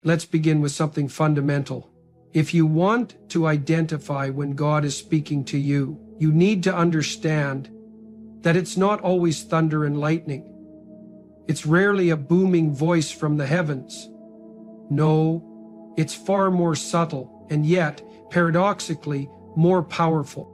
Let's begin with something fundamental. If you want to identify when God is speaking to you, you need to understand that it's not always thunder and lightning. It's rarely a booming voice from the heavens. No, it's far more subtle and yet, paradoxically, more powerful.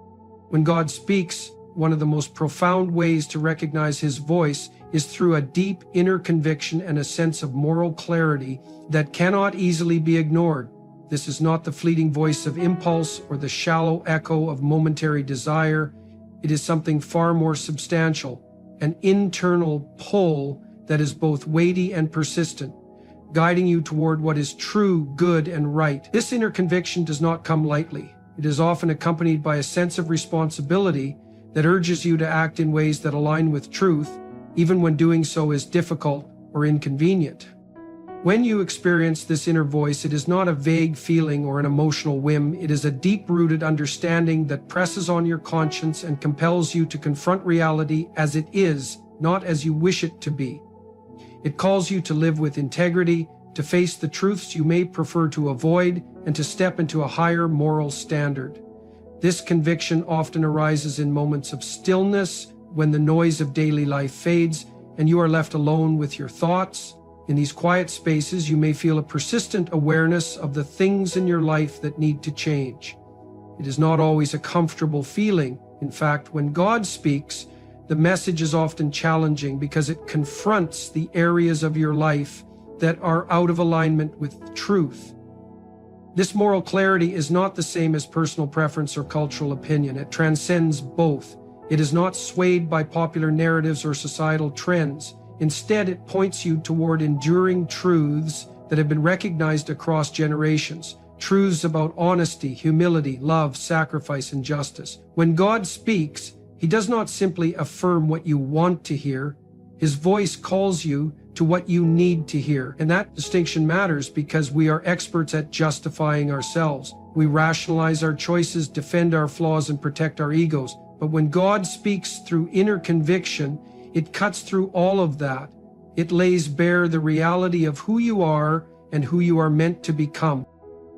When God speaks, one of the most profound ways to recognize his voice is through a deep inner conviction and a sense of moral clarity that cannot easily be ignored. This is not the fleeting voice of impulse or the shallow echo of momentary desire. It is something far more substantial, an internal pull that is both weighty and persistent, guiding you toward what is true, good, and right. This inner conviction does not come lightly. It is often accompanied by a sense of responsibility that urges you to act in ways that align with truth, even when doing so is difficult or inconvenient. When you experience this inner voice, it is not a vague feeling or an emotional whim. It is a deep-rooted understanding that presses on your conscience and compels you to confront reality as it is, not as you wish it to be. It calls you to live with integrity, to face the truths you may prefer to avoid, and to step into a higher moral standard. This conviction often arises in moments of stillness, when the noise of daily life fades and you are left alone with your thoughts. In these quiet spaces, you may feel a persistent awareness of the things in your life that need to change. It is not always a comfortable feeling. In fact, when God speaks, the message is often challenging because it confronts the areas of your life that are out of alignment with truth. This moral clarity is not the same as personal preference or cultural opinion. It transcends both. It is not swayed by popular narratives or societal trends. Instead, it points you toward enduring truths that have been recognized across generations. Truths about honesty, humility, love, sacrifice, and justice. When God speaks, he does not simply affirm what you want to hear. His voice calls you to what you need to hear. And that distinction matters because we are experts at justifying ourselves. We rationalize our choices, defend our flaws, and protect our egos. But when God speaks through inner conviction, it cuts through all of that. It lays bare the reality of who you are and who you are meant to become.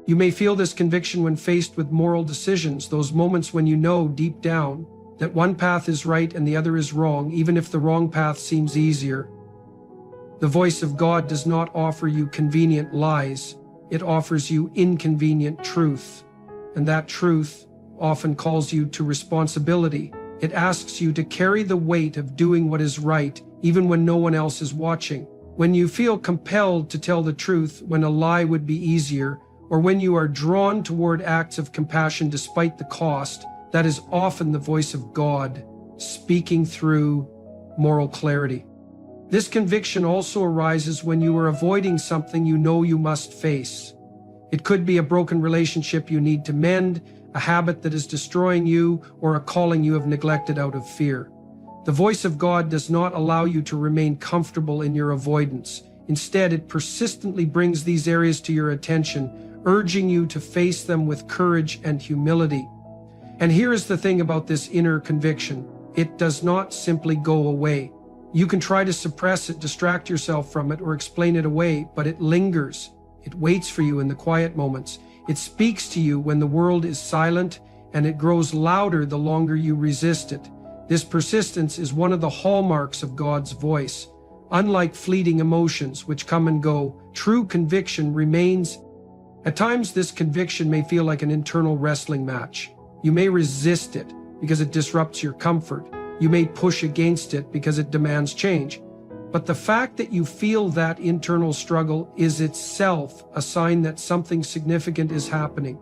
You may feel this conviction when faced with moral decisions, those moments when you know deep down that one path is right and the other is wrong, even if the wrong path seems easier. The voice of God does not offer you convenient lies. It offers you inconvenient truth. And that truth often calls you to responsibility. It asks you to carry the weight of doing what is right, even when no one else is watching. When you feel compelled to tell the truth when a lie would be easier, or when you are drawn toward acts of compassion despite the cost, that is often the voice of God speaking through moral clarity. This conviction also arises when you are avoiding something you know you must face. It could be a broken relationship you need to mend, a habit that is destroying you, or a calling you have neglected out of fear. The voice of God does not allow you to remain comfortable in your avoidance. Instead, it persistently brings these areas to your attention, urging you to face them with courage and humility. And here is the thing about this inner conviction. It does not simply go away. You can try to suppress it, distract yourself from it, or explain it away, but it lingers. It waits for you in the quiet moments. It speaks to you when the world is silent, and it grows louder the longer you resist it. This persistence is one of the hallmarks of God's voice. Unlike fleeting emotions, which come and go, true conviction remains. At times, this conviction may feel like an internal wrestling match. You may resist it because it disrupts your comfort. You may push against it because it demands change. But the fact that you feel that internal struggle is itself a sign that something significant is happening.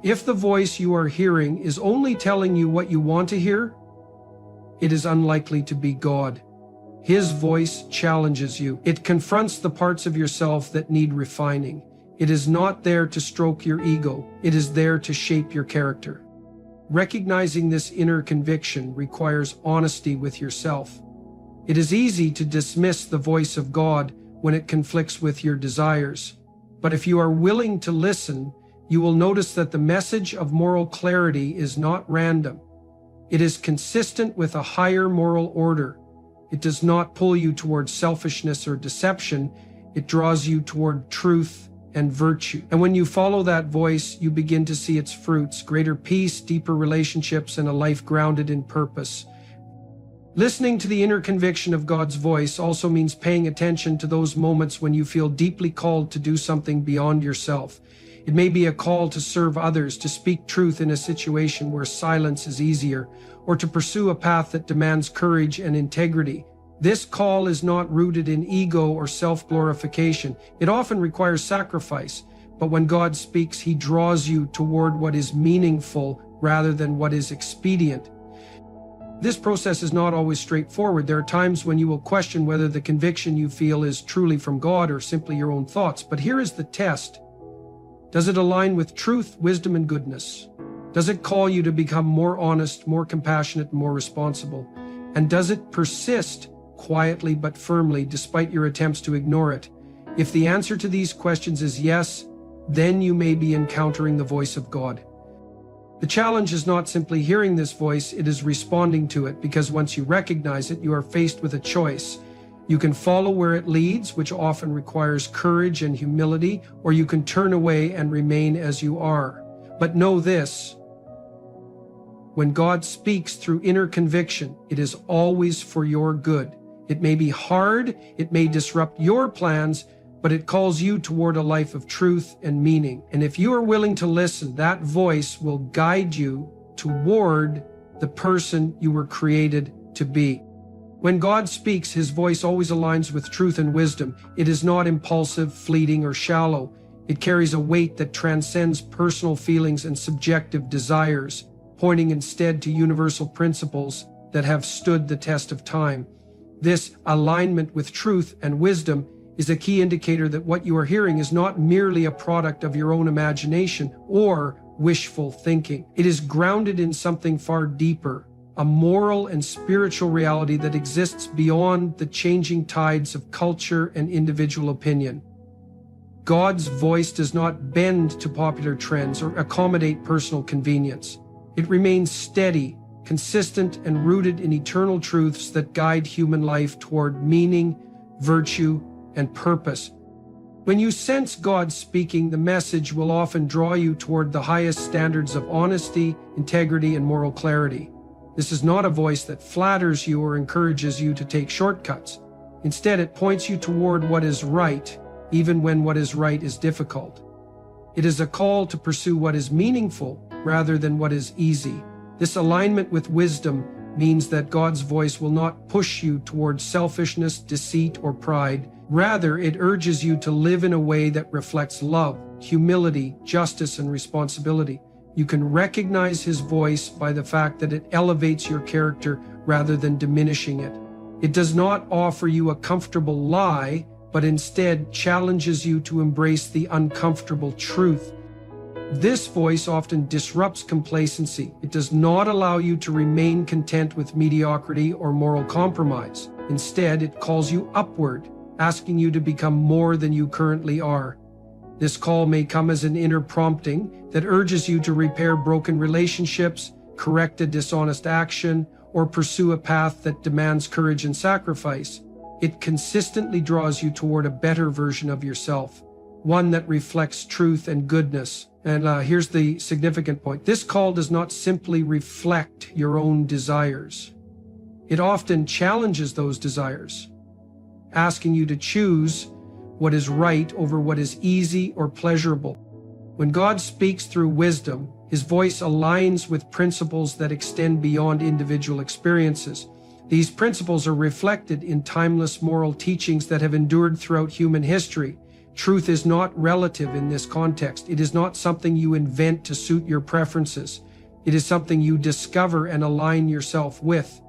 If the voice you are hearing is only telling you what you want to hear, it is unlikely to be God. His voice challenges you. It confronts the parts of yourself that need refining. It is not there to stroke your ego. It is there to shape your character. Recognizing this inner conviction requires honesty with yourself. It is easy to dismiss the voice of God when it conflicts with your desires. But if you are willing to listen, you will notice that the message of moral clarity is not random. It is consistent with a higher moral order. It does not pull you toward selfishness or deception. It draws you toward truth and virtue. And when you follow that voice, you begin to see its fruits: greater peace, deeper relationships, and a life grounded in purpose. Listening to the inner conviction of God's voice also means paying attention to those moments when you feel deeply called to do something beyond yourself. It may be a call to serve others, to speak truth in a situation where silence is easier, or to pursue a path that demands courage and integrity. This call is not rooted in ego or self-glorification. It often requires sacrifice, but when God speaks, He draws you toward what is meaningful rather than what is expedient. This process is not always straightforward. There are times when you will question whether the conviction you feel is truly from God or simply your own thoughts. But here is the test. Does it align with truth, wisdom, and goodness? Does it call you to become more honest, more compassionate, and more responsible? And does it persist quietly but firmly despite your attempts to ignore it? If the answer to these questions is yes, then you may be encountering the voice of God. The challenge is not simply hearing this voice, it is responding to it, because once you recognize it, you are faced with a choice. You can follow where it leads, which often requires courage and humility, or you can turn away and remain as you are. But know this: when God speaks through inner conviction, it is always for your good. It may be hard, it may disrupt your plans, but it calls you toward a life of truth and meaning. And if you are willing to listen, that voice will guide you toward the person you were created to be. When God speaks, His voice always aligns with truth and wisdom. It is not impulsive, fleeting, or shallow. It carries a weight that transcends personal feelings and subjective desires, pointing instead to universal principles that have stood the test of time. This alignment with truth and wisdom is a key indicator that what you are hearing is not merely a product of your own imagination or wishful thinking. It is grounded in something far deeper, a moral and spiritual reality that exists beyond the changing tides of culture and individual opinion. God's voice does not bend to popular trends or accommodate personal convenience. It remains steady, consistent, and rooted in eternal truths that guide human life toward meaning, virtue, and purpose. When you sense God speaking, the message will often draw you toward the highest standards of honesty, integrity, and moral clarity. This is not a voice that flatters you or encourages you to take shortcuts. Instead, it points you toward what is right, even when what is right is difficult. It is a call to pursue what is meaningful rather than what is easy. This alignment with wisdom means that God's voice will not push you toward selfishness, deceit, or pride. Rather, it urges you to live in a way that reflects love, humility, justice, and responsibility. You can recognize His voice by the fact that it elevates your character rather than diminishing it. It does not offer you a comfortable lie, but instead challenges you to embrace the uncomfortable truth. This voice often disrupts complacency. It does not allow you to remain content with mediocrity or moral compromise. Instead, it calls you upward, asking you to become more than you currently are. This call may come as an inner prompting that urges you to repair broken relationships, correct a dishonest action, or pursue a path that demands courage and sacrifice. It consistently draws you toward a better version of yourself, one that reflects truth and goodness. And here's the significant point. This call does not simply reflect your own desires. It often challenges those desires, asking you to choose what is right over what is easy or pleasurable. When God speaks through wisdom, His voice aligns with principles that extend beyond individual experiences. These principles are reflected in timeless moral teachings that have endured throughout human history. Truth is not relative in this context. It is not something you invent to suit your preferences. It is something you discover and align yourself with.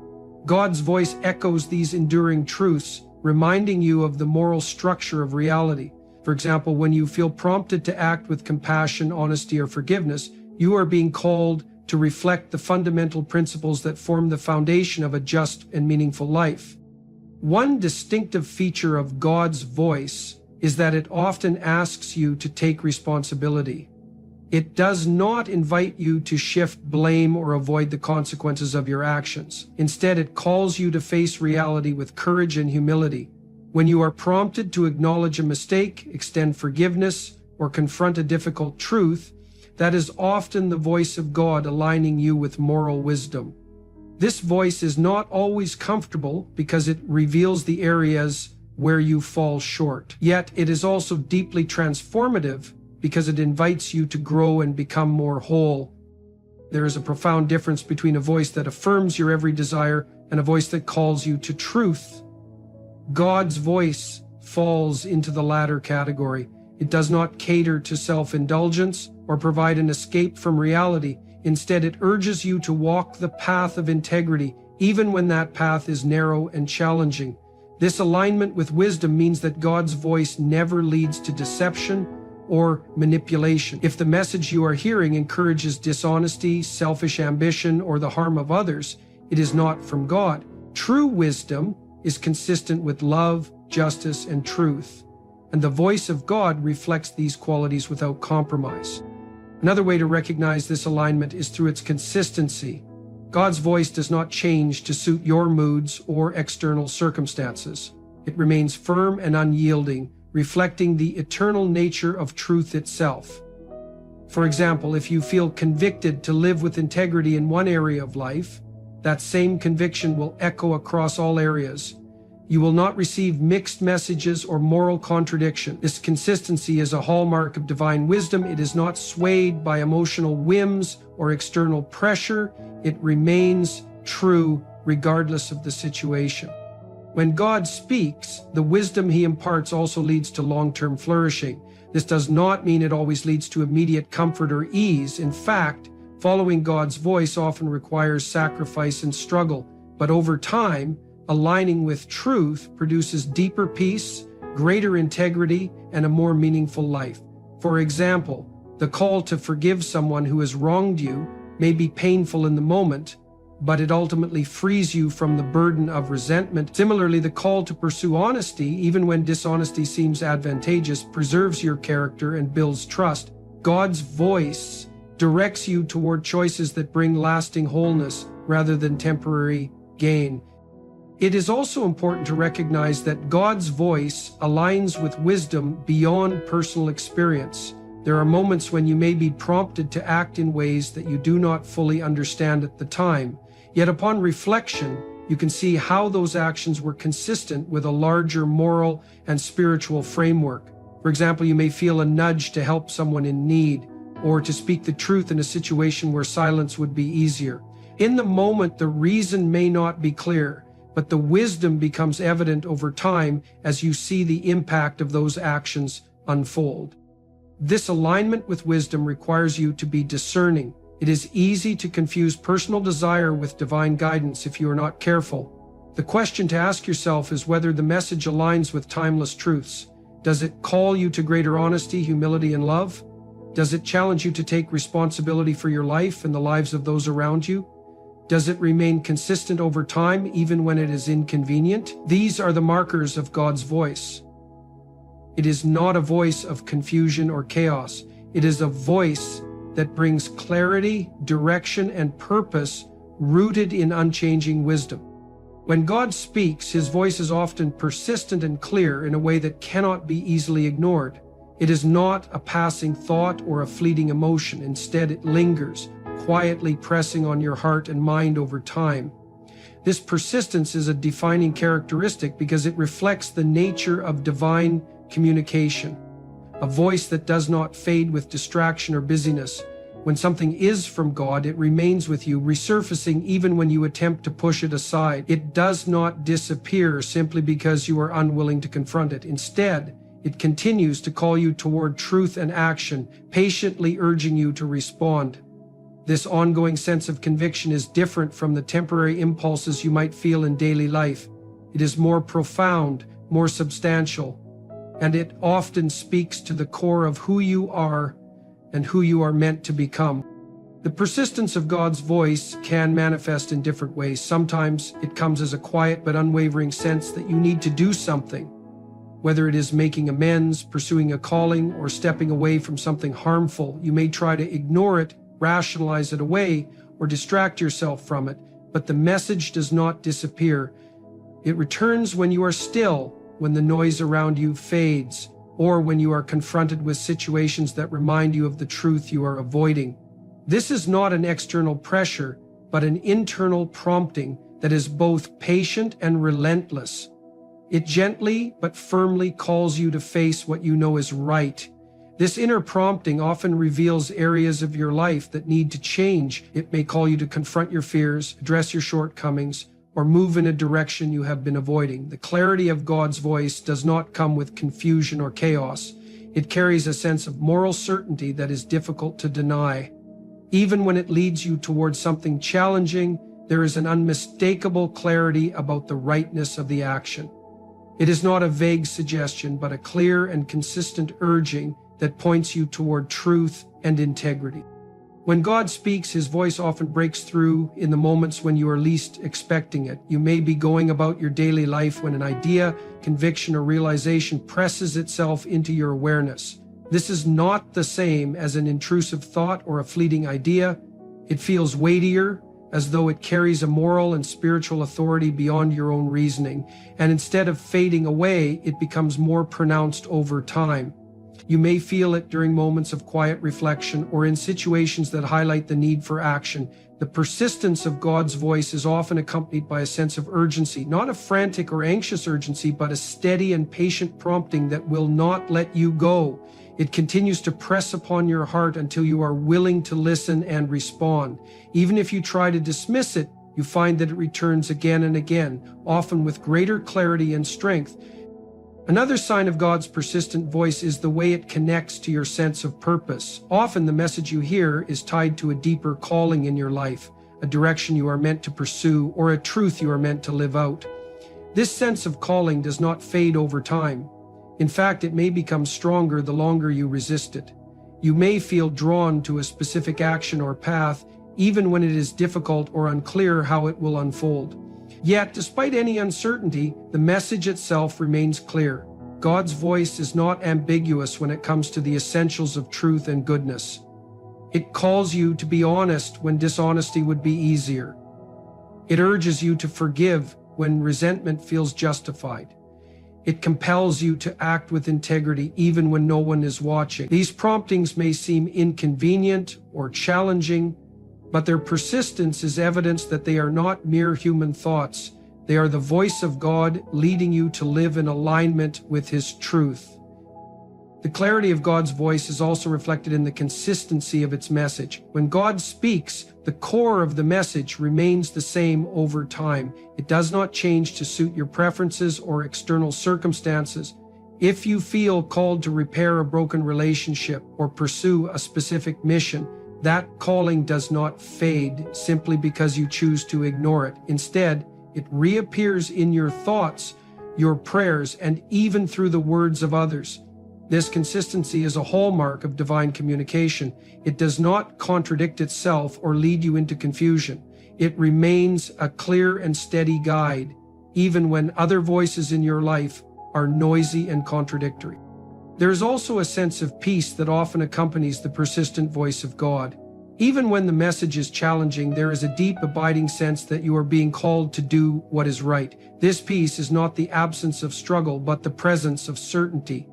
God's voice echoes these enduring truths, reminding you of the moral structure of reality. For example, when you feel prompted to act with compassion, honesty, or forgiveness, you are being called to reflect the fundamental principles that form the foundation of a just and meaningful life. One distinctive feature of God's voice is that it often asks you to take responsibility. It does not invite you to shift blame or avoid the consequences of your actions. Instead, it calls you to face reality with courage and humility. When you are prompted to acknowledge a mistake, extend forgiveness, or confront a difficult truth, that is often the voice of God aligning you with moral wisdom. This voice is not always comfortable because it reveals the areas where you fall short. Yet it is also deeply transformative because it invites you to grow and become more whole. There is a profound difference between a voice that affirms your every desire and a voice that calls you to truth. God's voice falls into the latter category. It does not cater to self-indulgence or provide an escape from reality. Instead, it urges you to walk the path of integrity, even when that path is narrow and challenging. This alignment with wisdom means that God's voice never leads to deception or manipulation. If the message you are hearing encourages dishonesty, selfish ambition, or the harm of others, it is not from God. True wisdom is consistent with love, justice, and truth, and the voice of God reflects these qualities without compromise. Another way to recognize this alignment is through its consistency. God's voice does not change to suit your moods or external circumstances. It remains firm and unyielding, reflecting the eternal nature of truth itself. For example, if you feel convicted to live with integrity in one area of life, that same conviction will echo across all areas. You will not receive mixed messages or moral contradiction. This consistency is a hallmark of divine wisdom. It is not swayed by emotional whims or external pressure. It remains true regardless of the situation. When God speaks, the wisdom he imparts also leads to long-term flourishing. This does not mean it always leads to immediate comfort or ease. In fact, following God's voice often requires sacrifice and struggle, but over time, aligning with truth produces deeper peace, greater integrity, and a more meaningful life. For example, the call to forgive someone who has wronged you may be painful in the moment, but it ultimately frees you from the burden of resentment. Similarly, the call to pursue honesty, even when dishonesty seems advantageous, preserves your character and builds trust. God's voice directs you toward choices that bring lasting wholeness rather than temporary gain. It is also important to recognize that God's voice aligns with wisdom beyond personal experience. There are moments when you may be prompted to act in ways that you do not fully understand at the time. Yet upon reflection, you can see how those actions were consistent with a larger moral and spiritual framework. For example, you may feel a nudge to help someone in need, or to speak the truth in a situation where silence would be easier. In the moment, the reason may not be clear, but the wisdom becomes evident over time as you see the impact of those actions unfold. This alignment with wisdom requires you to be discerning. It is easy to confuse personal desire with divine guidance if you are not careful. The question to ask yourself is whether the message aligns with timeless truths. Does it call you to greater honesty, humility, and love? Does it challenge you to take responsibility for your life and the lives of those around you? Does it remain consistent over time, even when it is inconvenient? These are the markers of God's voice. It is not a voice of confusion or chaos. It is a voice that brings clarity, direction, and purpose rooted in unchanging wisdom. When God speaks, his voice is often persistent and clear in a way that cannot be easily ignored. It is not a passing thought or a fleeting emotion. Instead, it lingers, quietly pressing on your heart and mind over time. This persistence is a defining characteristic because it reflects the nature of divine communication, a voice that does not fade with distraction or busyness. When something is from God, it remains with you, resurfacing even when you attempt to push it aside. It does not disappear simply because you are unwilling to confront it. Instead, it continues to call you toward truth and action, patiently urging you to respond. This ongoing sense of conviction is different from the temporary impulses you might feel in daily life. It is more profound, more substantial, and it often speaks to the core of who you are and who you are meant to become. The persistence of God's voice can manifest in different ways. Sometimes it comes as a quiet but unwavering sense that you need to do something. Whether it is making amends, pursuing a calling, or stepping away from something harmful, you may try to ignore it, rationalize it away, or distract yourself from it, but the message does not disappear. It returns when you are still, when the noise around you fades, or when you are confronted with situations that remind you of the truth you are avoiding. This is not an external pressure, but an internal prompting that is both patient and relentless. It gently but firmly calls you to face what you know is right. This inner prompting often reveals areas of your life that need to change. It may call you to confront your fears, address your shortcomings, or move in a direction you have been avoiding. The clarity of God's voice does not come with confusion or chaos. It carries a sense of moral certainty that is difficult to deny. Even when it leads you towards something challenging, there is an unmistakable clarity about the rightness of the action. It is not a vague suggestion, but a clear and consistent urging that points you toward truth and integrity. When God speaks, his voice often breaks through in the moments when you are least expecting it. You may be going about your daily life when an idea, conviction, or realization presses itself into your awareness. This is not the same as an intrusive thought or a fleeting idea. It feels weightier, as though it carries a moral and spiritual authority beyond your own reasoning, and instead of fading away, it becomes more pronounced over time. You may feel it during moments of quiet reflection or in situations that highlight the need for action. The persistence of God's voice is often accompanied by a sense of urgency, not a frantic or anxious urgency, but a steady and patient prompting that will not let you go. It continues to press upon your heart until you are willing to listen and respond. Even if you try to dismiss it, you find that it returns again and again, often with greater clarity and strength. Another sign of God's persistent voice is the way it connects to your sense of purpose. Often the message you hear is tied to a deeper calling in your life, a direction you are meant to pursue, or a truth you are meant to live out. This sense of calling does not fade over time. In fact, it may become stronger the longer you resist it. You may feel drawn to a specific action or path, even when it is difficult or unclear how it will unfold. Yet, despite any uncertainty, the message itself remains clear. God's voice is not ambiguous when it comes to the essentials of truth and goodness. It calls you to be honest when dishonesty would be easier. It urges you to forgive when resentment feels justified. It compels you to act with integrity even when no one is watching. These promptings may seem inconvenient or challenging, but their persistence is evidence that they are not mere human thoughts. They are the voice of God leading you to live in alignment with his truth. The clarity of God's voice is also reflected in the consistency of its message. When God speaks, the core of the message remains the same over time. It does not change to suit your preferences or external circumstances. If you feel called to repair a broken relationship or pursue a specific mission, that calling does not fade simply because you choose to ignore it. Instead, it reappears in your thoughts, your prayers, and even through the words of others. This consistency is a hallmark of divine communication. It does not contradict itself or lead you into confusion. It remains a clear and steady guide, even when other voices in your life are noisy and contradictory. There is also a sense of peace that often accompanies the persistent voice of God. Even when the message is challenging, there is a deep, abiding sense that you are being called to do what is right. This peace is not the absence of struggle, but the presence of certainty.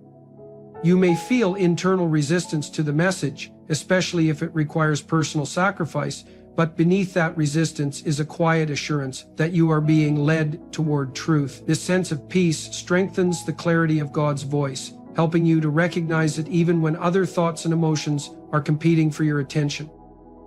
You may feel internal resistance to the message, especially if it requires personal sacrifice, but beneath that resistance is a quiet assurance that you are being led toward truth. This sense of peace strengthens the clarity of God's voice, helping you to recognize it even when other thoughts and emotions are competing for your attention.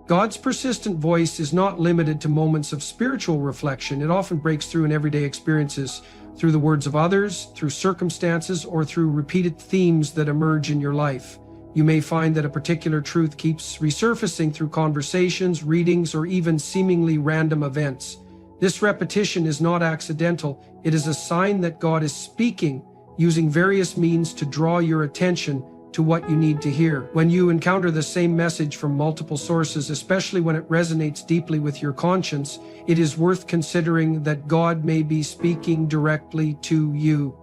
God's persistent voice is not limited to moments of spiritual reflection. It often breaks through in everyday experiences, through the words of others, through circumstances, or through repeated themes that emerge in your life. You may find that a particular truth keeps resurfacing through conversations, readings, or even seemingly random events. This repetition is not accidental. It is a sign that God is speaking, using various means to draw your attention to what you need to hear. When you encounter the same message from multiple sources, especially when it resonates deeply with your conscience, it is worth considering that God may be speaking directly to you.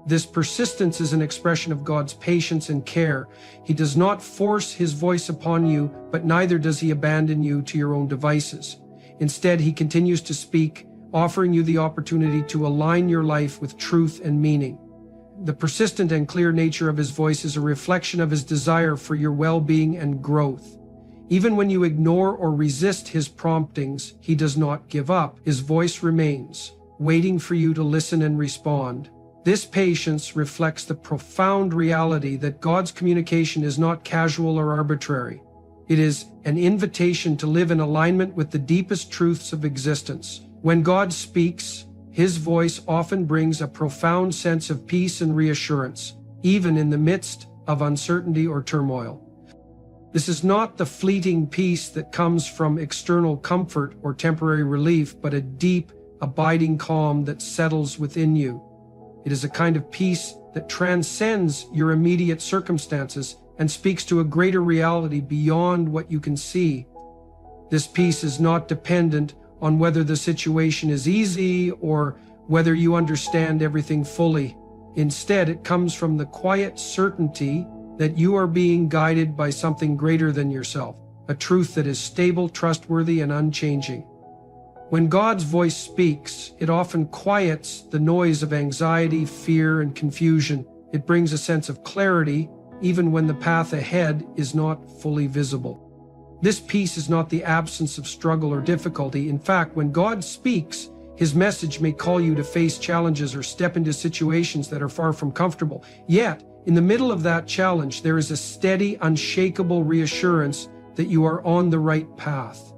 This persistence is an expression of God's patience and care. He does not force his voice upon you, but neither does he abandon you to your own devices. Instead, he continues to speak, offering you the opportunity to align your life with truth and meaning. The persistent and clear nature of his voice is a reflection of his desire for your well-being and growth. Even when you ignore or resist his promptings, he does not give up. His voice remains, waiting for you to listen and respond. This patience reflects the profound reality that God's communication is not casual or arbitrary. It is an invitation to live in alignment with the deepest truths of existence. When God speaks, his voice often brings a profound sense of peace and reassurance, even in the midst of uncertainty or turmoil. This is not the fleeting peace that comes from external comfort or temporary relief, but a deep, abiding calm that settles within you. It is a kind of peace that transcends your immediate circumstances and speaks to a greater reality beyond what you can see. This peace is not dependent on whether the situation is easy or whether you understand everything fully. Instead, it comes from the quiet certainty that you are being guided by something greater than yourself, a truth that is stable, trustworthy, and unchanging. When God's voice speaks, it often quiets the noise of anxiety, fear, and confusion. It brings a sense of clarity, even when the path ahead is not fully visible. This peace is not the absence of struggle or difficulty. In fact, when God speaks, his message may call you to face challenges or step into situations that are far from comfortable. Yet, in the middle of that challenge, there is a steady, unshakable reassurance that you are on the right path.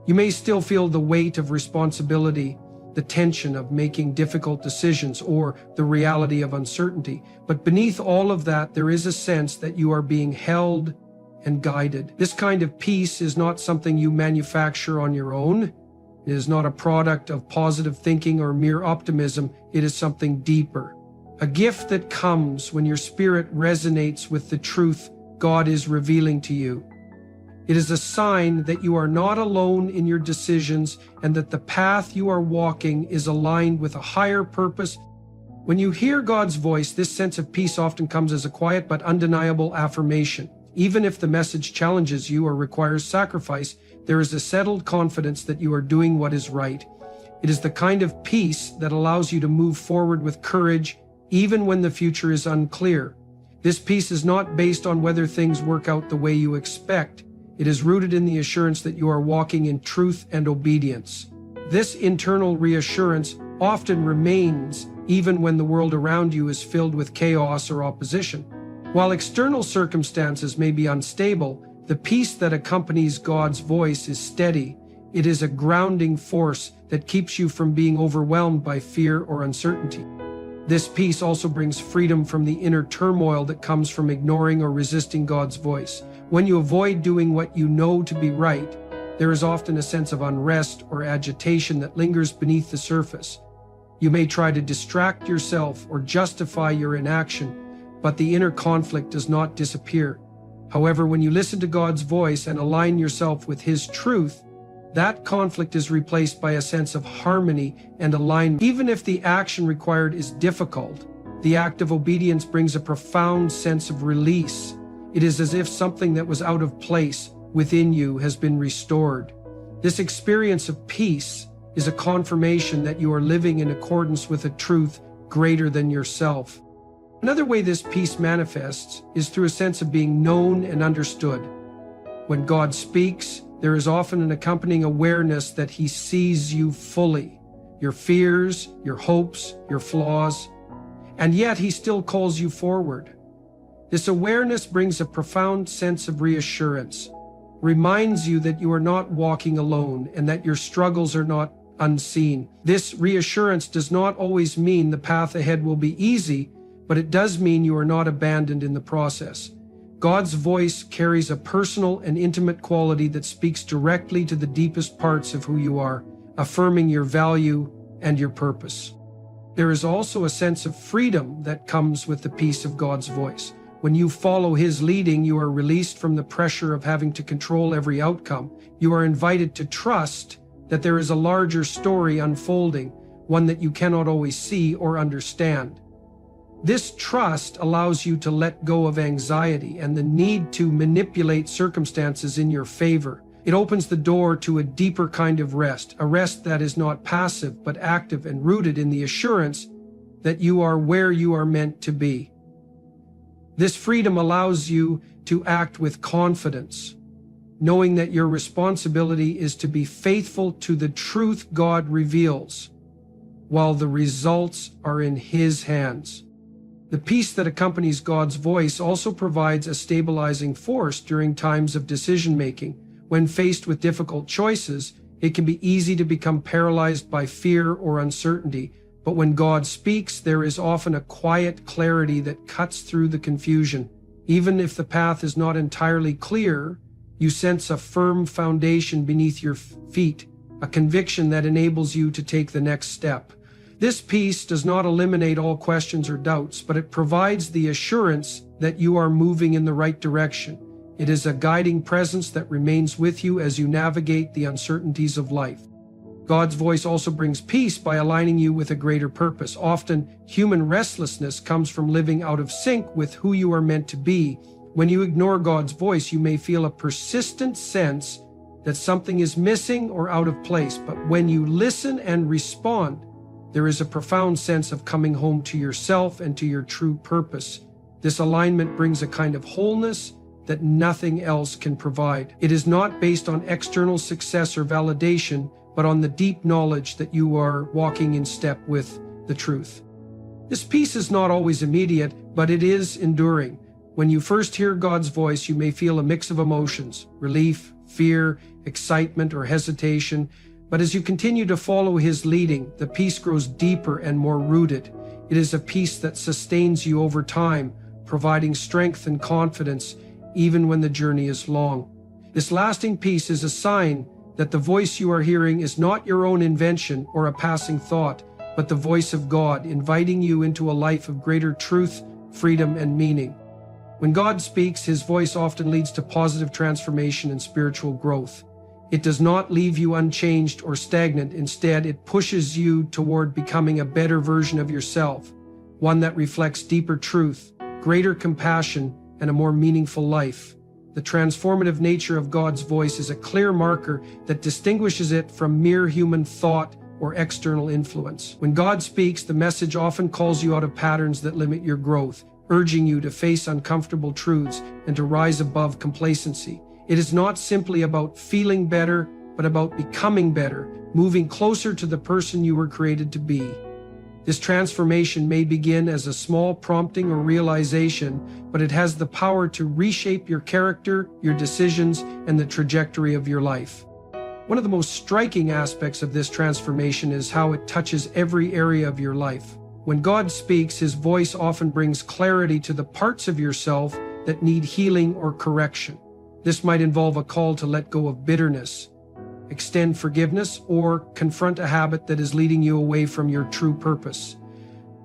You may still feel the weight of responsibility, the tension of making difficult decisions, or the reality of uncertainty. But beneath all of that, there is a sense that you are being held and guided. This kind of peace is not something you manufacture on your own. It is not a product of positive thinking or mere optimism. It is something deeper. A gift that comes when your spirit resonates with the truth God is revealing to you. It is a sign that you are not alone in your decisions and that the path you are walking is aligned with a higher purpose. When you hear God's voice, this sense of peace often comes as a quiet but undeniable affirmation. Even if the message challenges you or requires sacrifice, there is a settled confidence that you are doing what is right. It is the kind of peace that allows you to move forward with courage, even when the future is unclear. This peace is not based on whether things work out the way you expect. It is rooted in the assurance that you are walking in truth and obedience. This internal reassurance often remains even when the world around you is filled with chaos or opposition. While external circumstances may be unstable, the peace that accompanies God's voice is steady. It is a grounding force that keeps you from being overwhelmed by fear or uncertainty. This peace also brings freedom from the inner turmoil that comes from ignoring or resisting God's voice. When you avoid doing what you know to be right, there is often a sense of unrest or agitation that lingers beneath the surface. You may try to distract yourself or justify your inaction, but the inner conflict does not disappear. However, when you listen to God's voice and align yourself with his truth, that conflict is replaced by a sense of harmony and alignment. Even if the action required is difficult, the act of obedience brings a profound sense of release. It is as if something that was out of place within you has been restored. This experience of peace is a confirmation that you are living in accordance with a truth greater than yourself. Another way this peace manifests is through a sense of being known and understood. When God speaks, there is often an accompanying awareness that he sees you fully, your fears, your hopes, your flaws, and yet he still calls you forward. This awareness brings a profound sense of reassurance, reminds you that you are not walking alone and that your struggles are not unseen. This reassurance does not always mean the path ahead will be easy, but it does mean you are not abandoned in the process. God's voice carries a personal and intimate quality that speaks directly to the deepest parts of who you are, affirming your value and your purpose. There is also a sense of freedom that comes with the peace of God's voice. When you follow his leading, you are released from the pressure of having to control every outcome. You are invited to trust that there is a larger story unfolding, one that you cannot always see or understand. This trust allows you to let go of anxiety and the need to manipulate circumstances in your favor. It opens the door to a deeper kind of rest, a rest that is not passive but active and rooted in the assurance that you are where you are meant to be. This freedom allows you to act with confidence, knowing that your responsibility is to be faithful to the truth God reveals, while the results are in His hands. The peace that accompanies God's voice also provides a stabilizing force during times of decision-making. When faced with difficult choices, it can be easy to become paralyzed by fear or uncertainty, but when God speaks, there is often a quiet clarity that cuts through the confusion. Even if the path is not entirely clear, you sense a firm foundation beneath your feet, a conviction that enables you to take the next step. This peace does not eliminate all questions or doubts, but it provides the assurance that you are moving in the right direction. It is a guiding presence that remains with you as you navigate the uncertainties of life. God's voice also brings peace by aligning you with a greater purpose. Often, human restlessness comes from living out of sync with who you are meant to be. When you ignore God's voice, you may feel a persistent sense that something is missing or out of place. But when you listen and respond, there is a profound sense of coming home to yourself and to your true purpose. This alignment brings a kind of wholeness that nothing else can provide. It is not based on external success or validation, but on the deep knowledge that you are walking in step with the truth. This peace is not always immediate, but it is enduring. When you first hear God's voice, you may feel a mix of emotions: relief, fear, excitement, or hesitation. But as you continue to follow His leading, the peace grows deeper and more rooted. It is a peace that sustains you over time, providing strength and confidence even when the journey is long. This lasting peace is a sign that the voice you are hearing is not your own invention or a passing thought, but the voice of God inviting you into a life of greater truth, freedom, and meaning. When God speaks, His voice often leads to positive transformation and spiritual growth. It does not leave you unchanged or stagnant. Instead, it pushes you toward becoming a better version of yourself, one that reflects deeper truth, greater compassion, and a more meaningful life. The transformative nature of God's voice is a clear marker that distinguishes it from mere human thought or external influence. When God speaks, the message often calls you out of patterns that limit your growth, urging you to face uncomfortable truths and to rise above complacency. It is not simply about feeling better, but about becoming better, moving closer to the person you were created to be. This transformation may begin as a small prompting or realization, but it has the power to reshape your character, your decisions, and the trajectory of your life. One of the most striking aspects of this transformation is how it touches every area of your life. When God speaks, His voice often brings clarity to the parts of yourself that need healing or correction. This might involve a call to let go of bitterness, extend forgiveness, or confront a habit that is leading you away from your true purpose.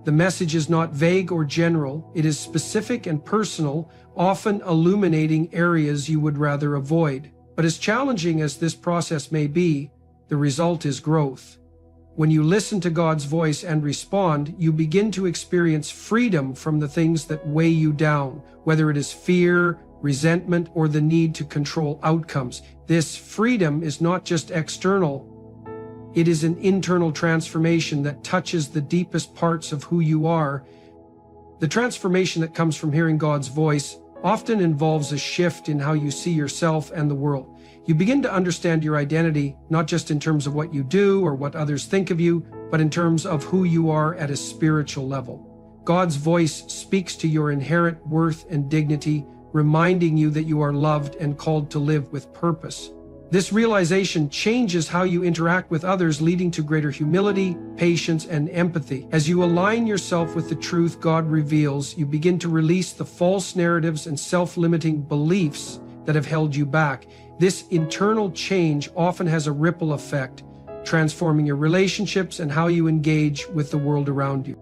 The message is not vague or general. It is specific and personal, often illuminating areas you would rather avoid. But as challenging as this process may be, the result is growth. When you listen to God's voice and respond, you begin to experience freedom from the things that weigh you down, whether it is fear, resentment, or the need to control outcomes. This freedom is not just external. It is an internal transformation that touches the deepest parts of who you are. The transformation that comes from hearing God's voice often involves a shift in how you see yourself and the world. You begin to understand your identity, not just in terms of what you do or what others think of you, but in terms of who you are at a spiritual level. God's voice speaks to your inherent worth and dignity, reminding you that you are loved and called to live with purpose. This realization changes how you interact with others, leading to greater humility, patience, and empathy. As you align yourself with the truth God reveals, you begin to release the false narratives and self-limiting beliefs that have held you back. This internal change often has a ripple effect, transforming your relationships and how you engage with the world around you.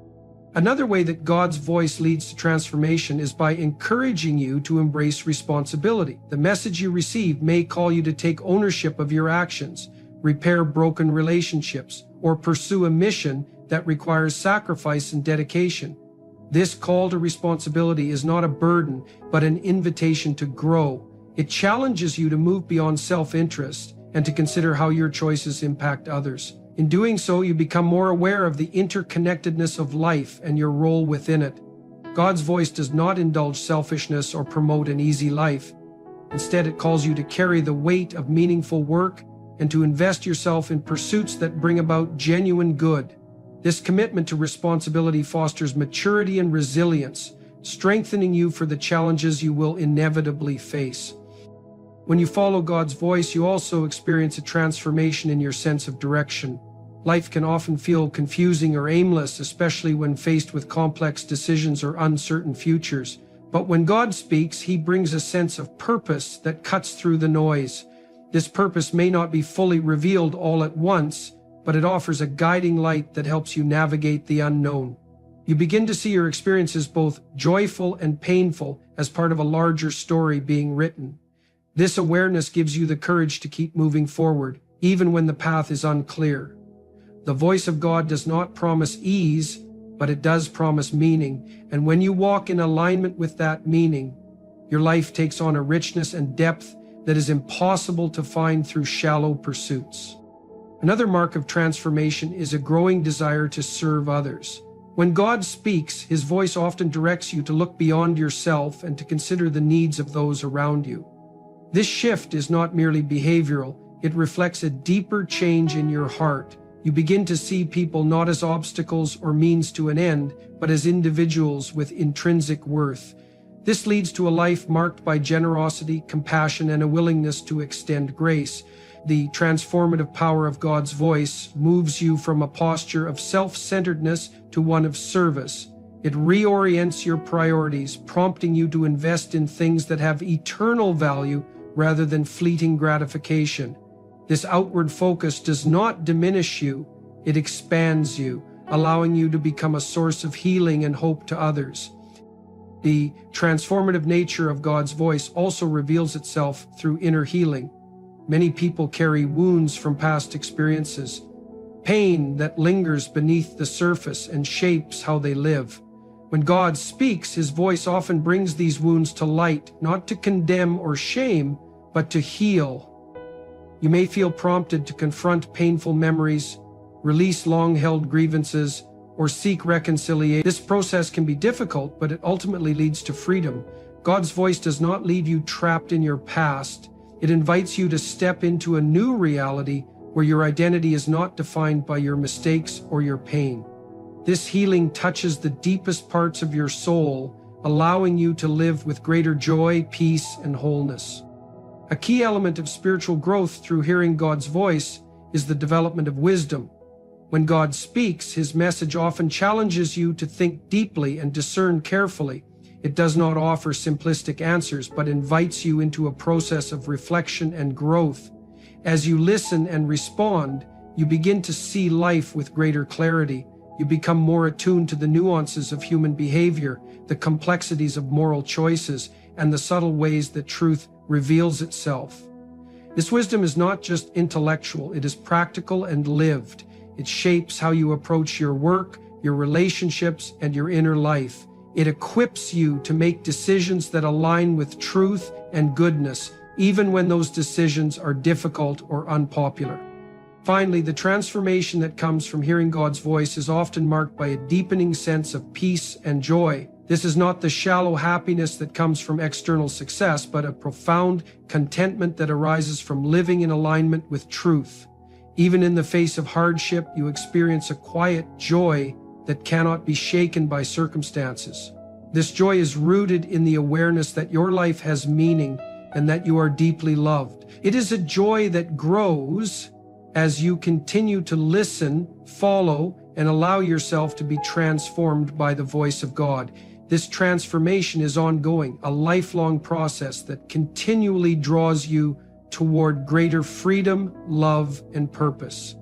Another way that God's voice leads to transformation is by encouraging you to embrace responsibility. The message you receive may call you to take ownership of your actions, repair broken relationships, or pursue a mission that requires sacrifice and dedication. This call to responsibility is not a burden, but an invitation to grow. It challenges you to move beyond self-interest and to consider how your choices impact others. In doing so, you become more aware of the interconnectedness of life and your role within it. God's voice does not indulge selfishness or promote an easy life. Instead, it calls you to carry the weight of meaningful work and to invest yourself in pursuits that bring about genuine good. This commitment to responsibility fosters maturity and resilience, strengthening you for the challenges you will inevitably face. When you follow God's voice, you also experience a transformation in your sense of direction. Life can often feel confusing or aimless, especially when faced with complex decisions or uncertain futures. But when God speaks, He brings a sense of purpose that cuts through the noise. This purpose may not be fully revealed all at once, but it offers a guiding light that helps you navigate the unknown. You begin to see your experiences both joyful and painful as part of a larger story being written. This awareness gives you the courage to keep moving forward, even when the path is unclear. The voice of God does not promise ease, but it does promise meaning, and when you walk in alignment with that meaning, your life takes on a richness and depth that is impossible to find through shallow pursuits. Another mark of transformation is a growing desire to serve others. When God speaks, His voice often directs you to look beyond yourself and to consider the needs of those around you. This shift is not merely behavioral, it reflects a deeper change in your heart. You begin to see people not as obstacles or means to an end, but as individuals with intrinsic worth. This leads to a life marked by generosity, compassion, and a willingness to extend grace. The transformative power of God's voice moves you from a posture of self-centeredness to one of service. It reorients your priorities, prompting you to invest in things that have eternal value rather than fleeting gratification. This outward focus does not diminish you, it expands you, allowing you to become a source of healing and hope to others. The transformative nature of God's voice also reveals itself through inner healing. Many people carry wounds from past experiences, pain that lingers beneath the surface and shapes how they live. When God speaks, His voice often brings these wounds to light, not to condemn or shame, but to heal. You may feel prompted to confront painful memories, release long-held grievances, or seek reconciliation. This process can be difficult, but it ultimately leads to freedom. God's voice does not leave you trapped in your past. It invites you to step into a new reality where your identity is not defined by your mistakes or your pain. This healing touches the deepest parts of your soul, allowing you to live with greater joy, peace, and wholeness. A key element of spiritual growth through hearing God's voice is the development of wisdom. When God speaks, His message often challenges you to think deeply and discern carefully. It does not offer simplistic answers, but invites you into a process of reflection and growth. As you listen and respond, you begin to see life with greater clarity. You become more attuned to the nuances of human behavior, the complexities of moral choices, and the subtle ways that truth reveals itself. This wisdom is not just intellectual, it is practical and lived. It shapes how you approach your work, your relationships, and your inner life. It equips you to make decisions that align with truth and goodness, even when those decisions are difficult or unpopular. Finally, the transformation that comes from hearing God's voice is often marked by a deepening sense of peace and joy. This is not the shallow happiness that comes from external success, but a profound contentment that arises from living in alignment with truth. Even in the face of hardship, you experience a quiet joy that cannot be shaken by circumstances. This joy is rooted in the awareness that your life has meaning and that you are deeply loved. It is a joy that grows as you continue to listen, follow, and allow yourself to be transformed by the voice of God. This transformation is ongoing, a lifelong process that continually draws you toward greater freedom, love, and purpose.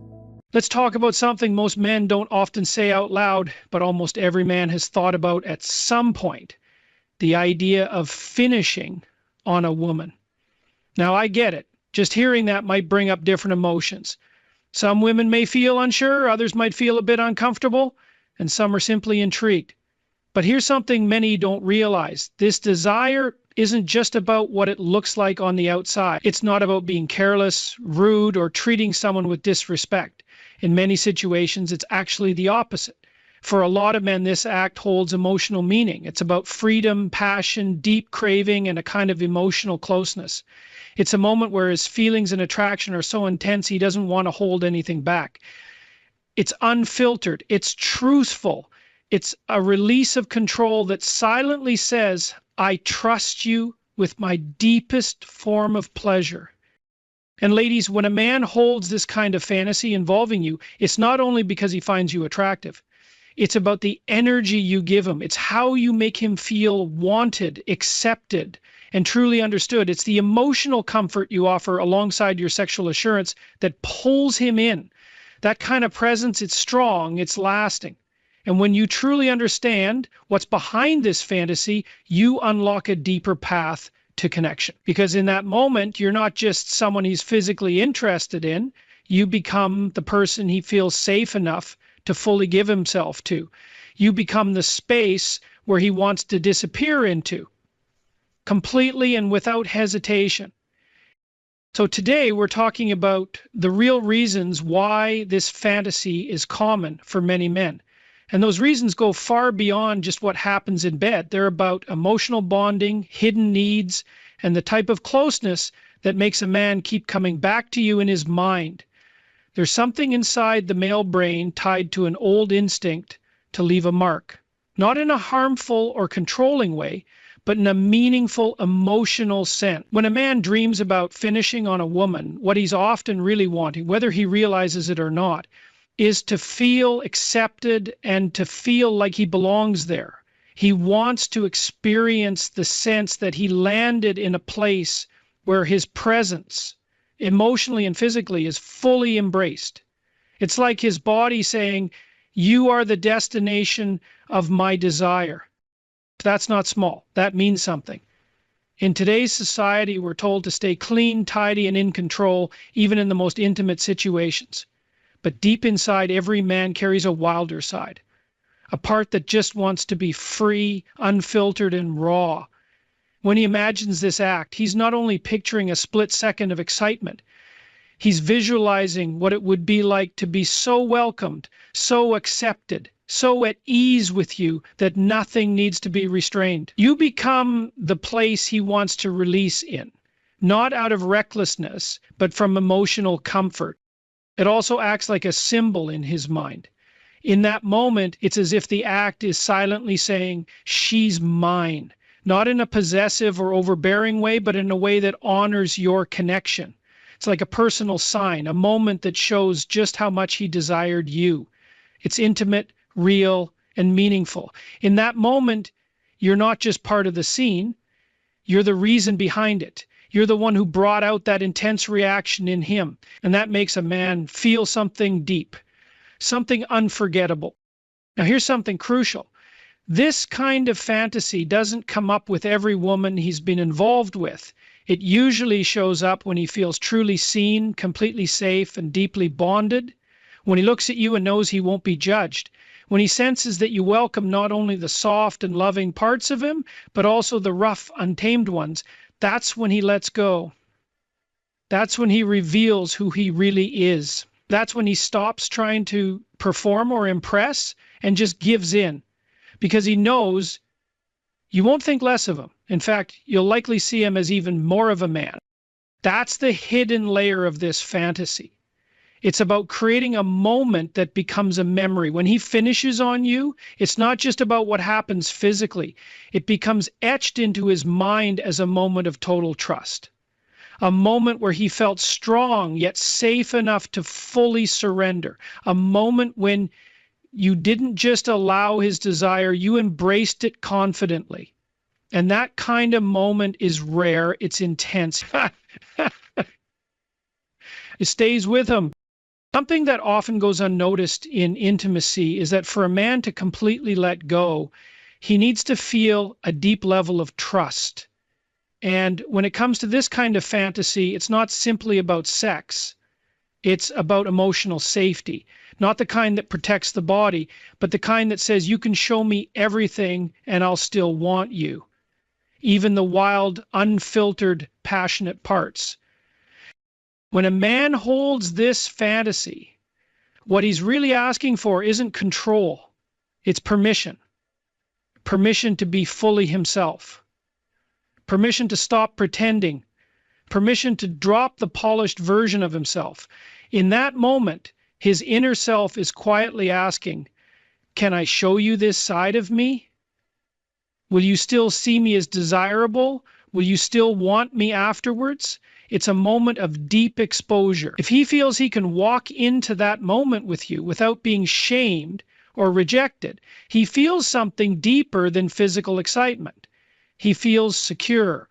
Let's talk about something most men don't often say out loud, but almost every man has thought about at some point: the idea of finishing on a woman. Now, I get it. Just hearing that might bring up different emotions. Some women may feel unsure, others might feel a bit uncomfortable, and some are simply intrigued. But here's something many don't realize. This desire isn't just about what it looks like on the outside. It's not about being careless, rude, or treating someone with disrespect. In many situations, it's actually the opposite. For a lot of men, this act holds emotional meaning. It's about freedom, passion, deep craving, and a kind of emotional closeness. It's a moment where his feelings and attraction are so intense he doesn't want to hold anything back. It's unfiltered. It's truthful. It's a release of control that silently says, I trust you with my deepest form of pleasure. And ladies, when a man holds this kind of fantasy involving you, it's not only because he finds you attractive. It's about the energy you give him. It's how you make him feel wanted, accepted, and truly understood. It's the emotional comfort you offer alongside your sexual assurance that pulls him in. That kind of presence, it's strong, it's lasting. And when you truly understand what's behind this fantasy, you unlock a deeper path to connection. Because in that moment, you're not just someone he's physically interested in, you become the person he feels safe enough to fully give himself to. You become the space where he wants to disappear into, completely and without hesitation. So today we're talking about the real reasons why this fantasy is common for many men. And those reasons go far beyond just what happens in bed. They're about emotional bonding, hidden needs, and the type of closeness that makes a man keep coming back to you in his mind. There's something inside the male brain tied to an old instinct to leave a mark, not in a harmful or controlling way, but in a meaningful emotional sense. When a man dreams about finishing on a woman, what he's often really wanting, whether he realizes it or not, is to feel accepted and to feel like he belongs there. He wants to experience the sense that he landed in a place where his presence, emotionally and physically, is fully embraced. It's like his body saying, you are the destination of my desire. That's not small. That means something. In today's society, we're told to stay clean, tidy, and in control, even in the most intimate situations. But deep inside, every man carries a wilder side, a part that just wants to be free, unfiltered, and raw. When he imagines this act, he's not only picturing a split second of excitement, he's visualizing what it would be like to be so welcomed, so accepted, so at ease with you that nothing needs to be restrained. You become the place he wants to release in, not out of recklessness, but from emotional comfort. It also acts like a symbol in his mind. In that moment, it's as if the act is silently saying, she's mine, not in a possessive or overbearing way, but in a way that honors your connection. It's like a personal sign, a moment that shows just how much he desired you. It's intimate, real, and meaningful. In that moment, you're not just part of the scene, you're the reason behind it. You're the one who brought out that intense reaction in him, and that makes a man feel something deep, something unforgettable. Now, here's something crucial. This kind of fantasy doesn't come up with every woman he's been involved with. It usually shows up when he feels truly seen, completely safe, and deeply bonded, when he looks at you and knows he won't be judged, when he senses that you welcome not only the soft and loving parts of him, but also the rough, untamed ones. That's when he lets go. That's when he reveals who he really is. That's when he stops trying to perform or impress and just gives in, because he knows you won't think less of him. In fact, you'll likely see him as even more of a man. That's the hidden layer of this fantasy. It's about creating a moment that becomes a memory. When he finishes on you, it's not just about what happens physically. It becomes etched into his mind as a moment of total trust. A moment where he felt strong yet safe enough to fully surrender. A moment when you didn't just allow his desire, you embraced it confidently. And that kind of moment is rare, it's intense. It stays with him. Something that often goes unnoticed in intimacy is that for a man to completely let go, he needs to feel a deep level of trust. And when it comes to this kind of fantasy, it's not simply about sex. It's about emotional safety. Not the kind that protects the body, but the kind that says you can show me everything and I'll still want you. Even the wild, unfiltered, passionate parts. When a man holds this fantasy, What he's really asking for isn't control. It's permission. Permission to be fully himself. Permission to stop pretending. Permission to drop the polished version of himself. In that moment, his inner self is quietly asking, can I show you this side of me? Will you still see me as desirable? Will you still want me afterwards? It's a moment of deep exposure. If he feels he can walk into that moment with you without being shamed or rejected, he feels something deeper than physical excitement. He feels secure.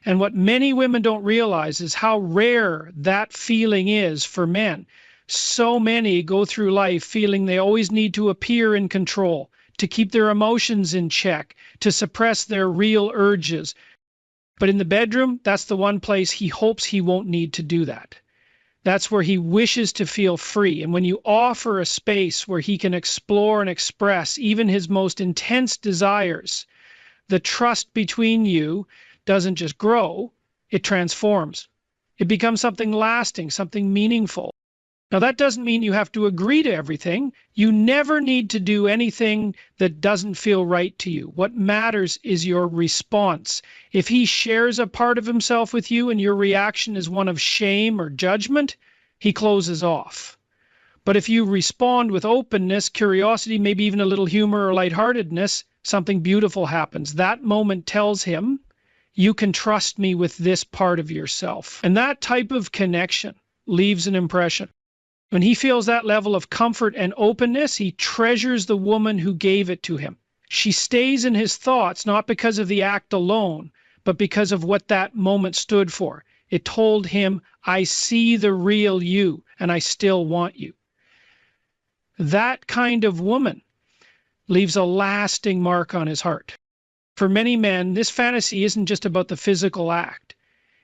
And what many women don't realize is how rare that feeling is for men. So many go through life feeling they always need to appear in control, to keep their emotions in check, to suppress their real urges. But in the bedroom, that's the one place he hopes he won't need to do that. That's where he wishes to feel free. And when you offer a space where he can explore and express even his most intense desires, the trust between you doesn't just grow, it transforms. It becomes something lasting, something meaningful. Now, that doesn't mean you have to agree to everything. You never need to do anything that doesn't feel right to you. What matters is your response. If he shares a part of himself with you and your reaction is one of shame or judgment, he closes off. But if you respond with openness, curiosity, maybe even a little humor or lightheartedness, something beautiful happens. That moment tells him, you can trust me with this part of yourself. And that type of connection leaves an impression. When he feels that level of comfort and openness, he treasures the woman who gave it to him. She stays in his thoughts, not because of the act alone, but because of what that moment stood for. It told him, I see the real you, and I still want you. That kind of woman leaves a lasting mark on his heart. For many men, this fantasy isn't just about the physical act.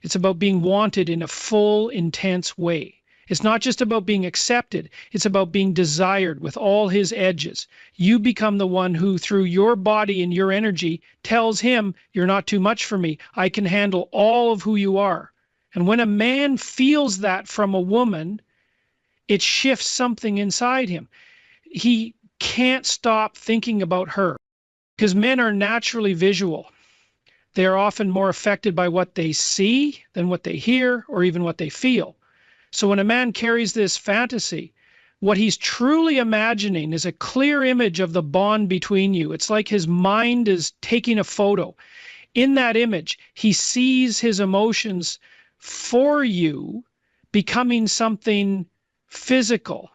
It's about being wanted in a full, intense way. It's not just about being accepted. It's about being desired with all his edges. You become the one who, through your body and your energy, tells him, you're not too much for me. I can handle all of who you are. And when a man feels that from a woman, it shifts something inside him. He can't stop thinking about her. Because men are naturally visual. They are often more affected by what they see than what they hear or even what they feel. So when a man carries this fantasy, what he's truly imagining is a clear image of the bond between you. It's like his mind is taking a photo. In that image, he sees his emotions for you becoming something physical.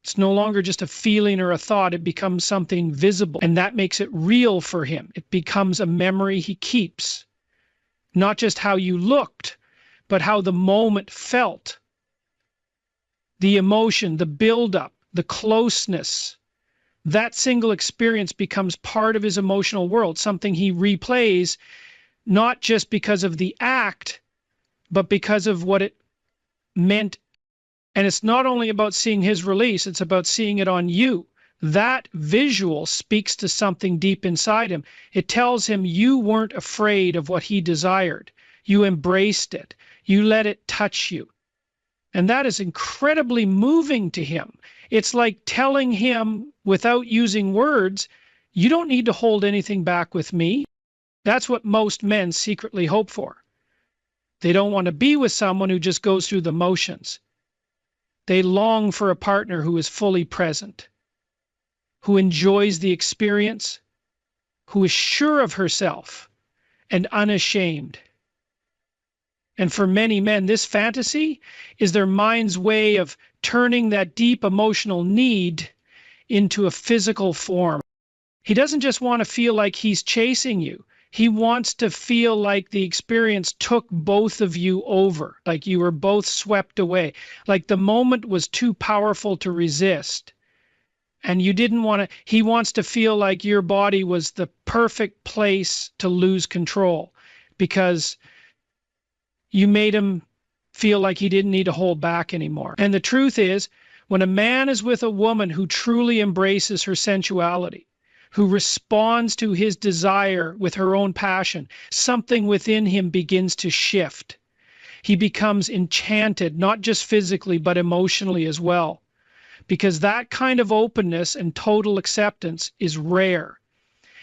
It's no longer just a feeling or a thought. It becomes something visible, and that makes it real for him. It becomes a memory he keeps. Not just how you looked, but how the moment felt. The emotion, the buildup, the closeness. That single experience becomes part of his emotional world, something he replays, not just because of the act, but because of what it meant. And it's not only about seeing his release, it's about seeing it on you. That visual speaks to something deep inside him. It tells him you weren't afraid of what he desired. You embraced it. You let it touch you. And that is incredibly moving to him. It's like telling him, without using words, you don't need to hold anything back with me. That's what most men secretly hope for. They don't want to be with someone who just goes through the motions. They long for a partner who is fully present, who enjoys the experience, who is sure of herself and unashamed. And for many men, this fantasy is their mind's way of turning that deep emotional need into a physical form. He doesn't just want to feel like he's chasing you. He wants to feel like the experience took both of you over, like you were both swept away, like the moment was too powerful to resist. And you didn't want to, he wants to feel like your body was the perfect place to lose control because you made him feel like he didn't need to hold back anymore. And the truth is, when a man is with a woman who truly embraces her sensuality, who responds to his desire with her own passion, something within him begins to shift. He becomes enchanted, not just physically, but emotionally as well. because that kind of openness and total acceptance is rare.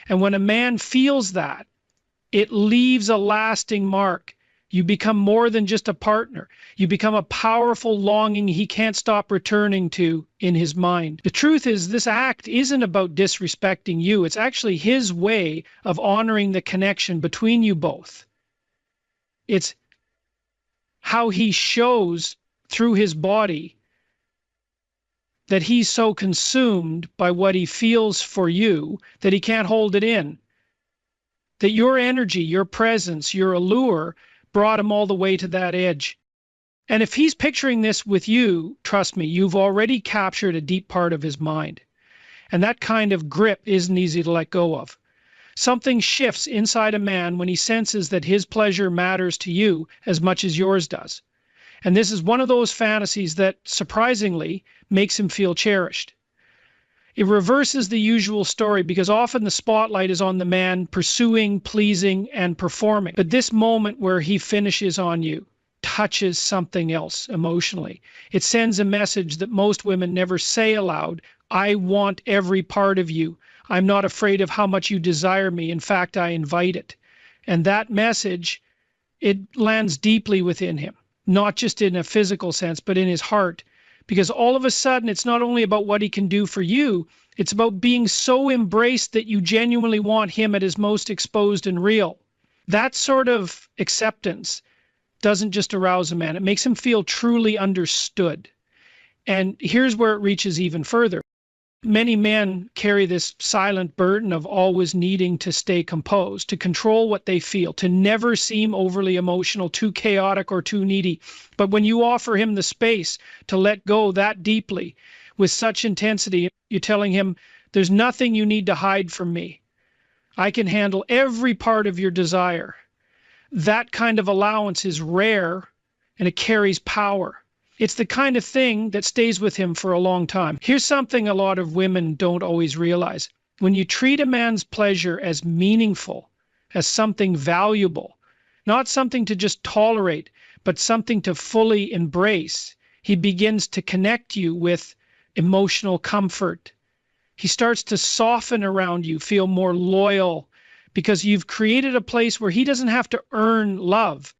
And when a man feels that, it leaves a lasting mark. You become more than just a partner. You become a powerful longing he can't stop returning to in his mind. The truth is, this act isn't about disrespecting you. It's actually his way of honoring the connection between you both. It's how he shows through his body that he's so consumed by what he feels for you that he can't hold it in. That your energy, your presence, your allure brought him all the way to that edge. And if he's picturing this with you, trust me, you've already captured a deep part of his mind. And that kind of grip isn't easy to let go of. Something shifts inside a man when he senses that his pleasure matters to you as much as yours does. And this is one of those fantasies that, surprisingly, makes him feel cherished. It reverses the usual story because often the spotlight is on the man pursuing, pleasing, and performing. But this moment where he finishes on you touches something else emotionally. It sends a message that most women never say aloud. I want every part of you. I'm not afraid of how much you desire me. In fact, I invite it. And that message, it lands deeply within him, not just in a physical sense, but in his heart. Because all of a sudden, it's not only about what he can do for you, it's about being so embraced that you genuinely want him at his most exposed and real. That sort of acceptance doesn't just arouse a man. It makes him feel truly understood. And here's where it reaches even further. Many men carry this silent burden of always needing to stay composed, to control what they feel, to never seem overly emotional, too chaotic, or too needy. But when you offer him the space to let go that deeply, with such intensity, you're telling him, there's nothing you need to hide from me. I can handle every part of your desire. That kind of allowance is rare, and it carries power. It's the kind of thing that stays with him for a long time. Here's something a lot of women don't always realize. When you treat a man's pleasure as meaningful, as something valuable, not something to just tolerate, but something to fully embrace, he begins to connect you with emotional comfort. He starts to soften around you, feel more loyal, because you've created a place where he doesn't have to earn love,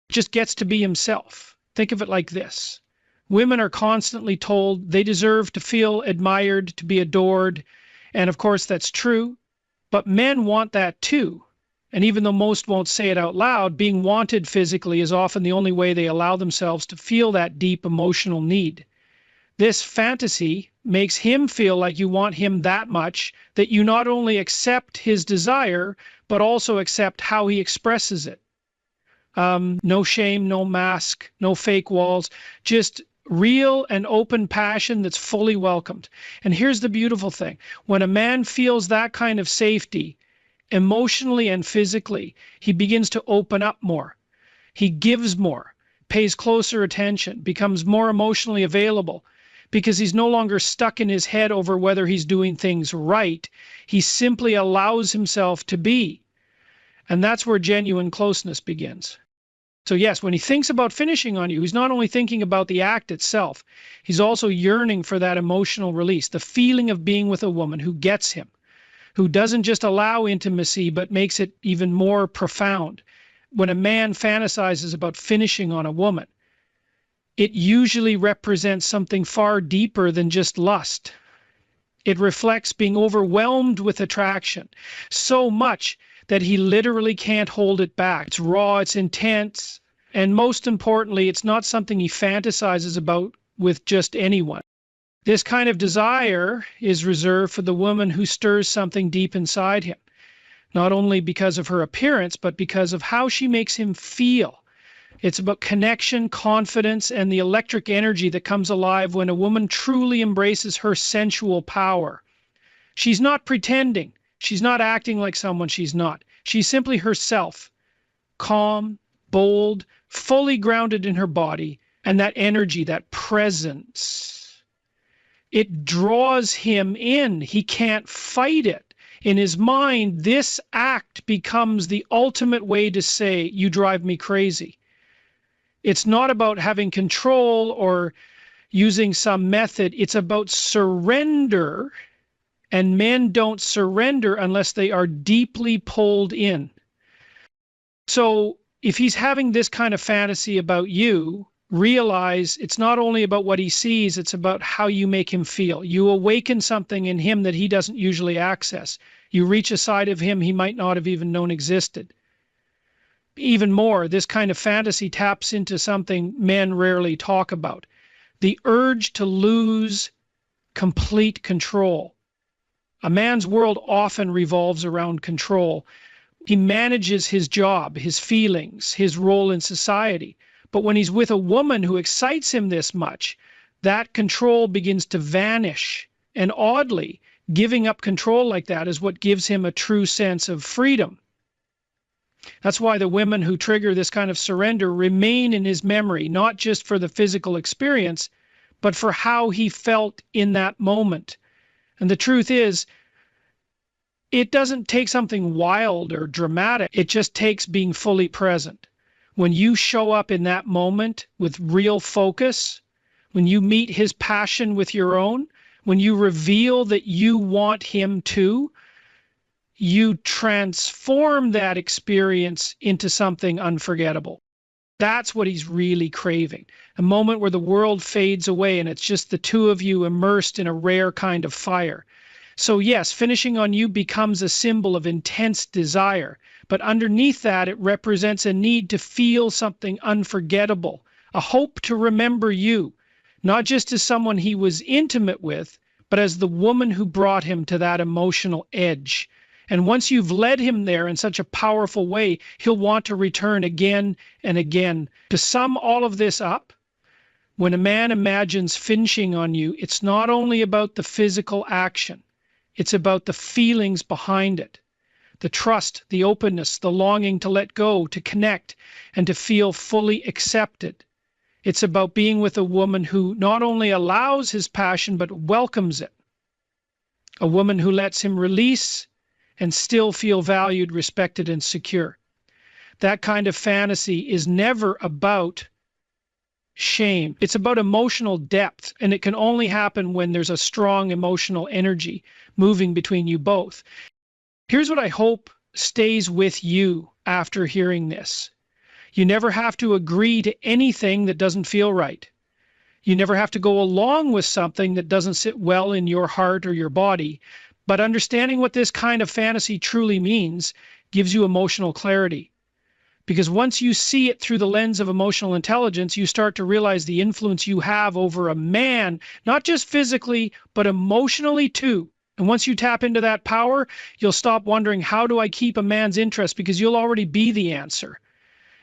just gets to be himself. Think of it like this. Women are constantly told they deserve to feel admired, to be adored. And of course, that's true. But men want that too. And even though most won't say it out loud, being wanted physically is often the only way they allow themselves to feel that deep emotional need. This fantasy makes him feel like you want him that much that you not only accept his desire, but also accept how he expresses it. No shame, no mask, no fake walls, just real and open passion that's fully welcomed. And here's the beautiful thing. When a man feels that kind of safety, emotionally and physically, he begins to open up more. He gives more, pays closer attention, becomes more emotionally available, because he's no longer stuck in his head over whether he's doing things right. He simply allows himself to be. And that's where genuine closeness begins. So yes, when he thinks about finishing on you, he's not only thinking about the act itself, he's also yearning for that emotional release, the feeling of being with a woman who gets him, who doesn't just allow intimacy, but makes it even more profound. When a man fantasizes about finishing on a woman, it usually represents something far deeper than just lust. It reflects being overwhelmed with attraction, so much that he literally can't hold it back. It's raw, it's intense, and most importantly, it's not something he fantasizes about with just anyone. This kind of desire is reserved for the woman who stirs something deep inside him, not only because of her appearance, but because of how she makes him feel. It's about connection, confidence, and the electric energy that comes alive when a woman truly embraces her sensual power. She's not pretending. She's not acting like someone she's not. She's simply herself, calm, bold, fully grounded in her body, and that energy, that presence. It draws him in. He can't fight it. In his mind, this act becomes the ultimate way to say, you drive me crazy. It's not about having control or using some method. It's about surrender, and men don't surrender unless they are deeply pulled in. So if he's having this kind of fantasy about you, realize it's not only about what he sees, it's about how you make him feel. You awaken something in him that he doesn't usually access. You reach a side of him he might not have even known existed. Even more, this kind of fantasy taps into something men rarely talk about: the urge to lose complete control. A man's world often revolves around control. He manages his job, his feelings, his role in society. But when he's with a woman who excites him this much, that control begins to vanish. And oddly, giving up control like that is what gives him a true sense of freedom. That's why the women who trigger this kind of surrender remain in his memory, not just for the physical experience, but for how he felt in that moment. And the truth is, it doesn't take something wild or dramatic. It just takes being fully present. When you show up in that moment with real focus, when you meet his passion with your own, when you reveal that you want him too, you transform that experience into something unforgettable. That's what he's really craving. A moment where the world fades away and it's just the two of you immersed in a rare kind of fire. So yes, finishing on you becomes a symbol of intense desire, but underneath that, it represents a need to feel something unforgettable, a hope to remember you, not just as someone he was intimate with, but as the woman who brought him to that emotional edge. And once you've led him there in such a powerful way, he'll want to return again and again. To sum all of this up, when a man imagines finishing on you, it's not only about the physical action. It's about the feelings behind it, the trust, the openness, the longing to let go, to connect, and to feel fully accepted. It's about being with a woman who not only allows his passion, but welcomes it. A woman who lets him release and still feel valued, respected, and secure. That kind of fantasy is never about shame. It's about emotional depth, and it can only happen when there's a strong emotional energy moving between you both. Here's what I hope stays with you after hearing this. You never have to agree to anything that doesn't feel right. You never have to go along with something that doesn't sit well in your heart or your body. But understanding what this kind of fantasy truly means gives you emotional clarity. Because once you see it through the lens of emotional intelligence, you start to realize the influence you have over a man, not just physically, but emotionally too. And once you tap into that power, you'll stop wondering, how do I keep a man's interest? Because you'll already be the answer.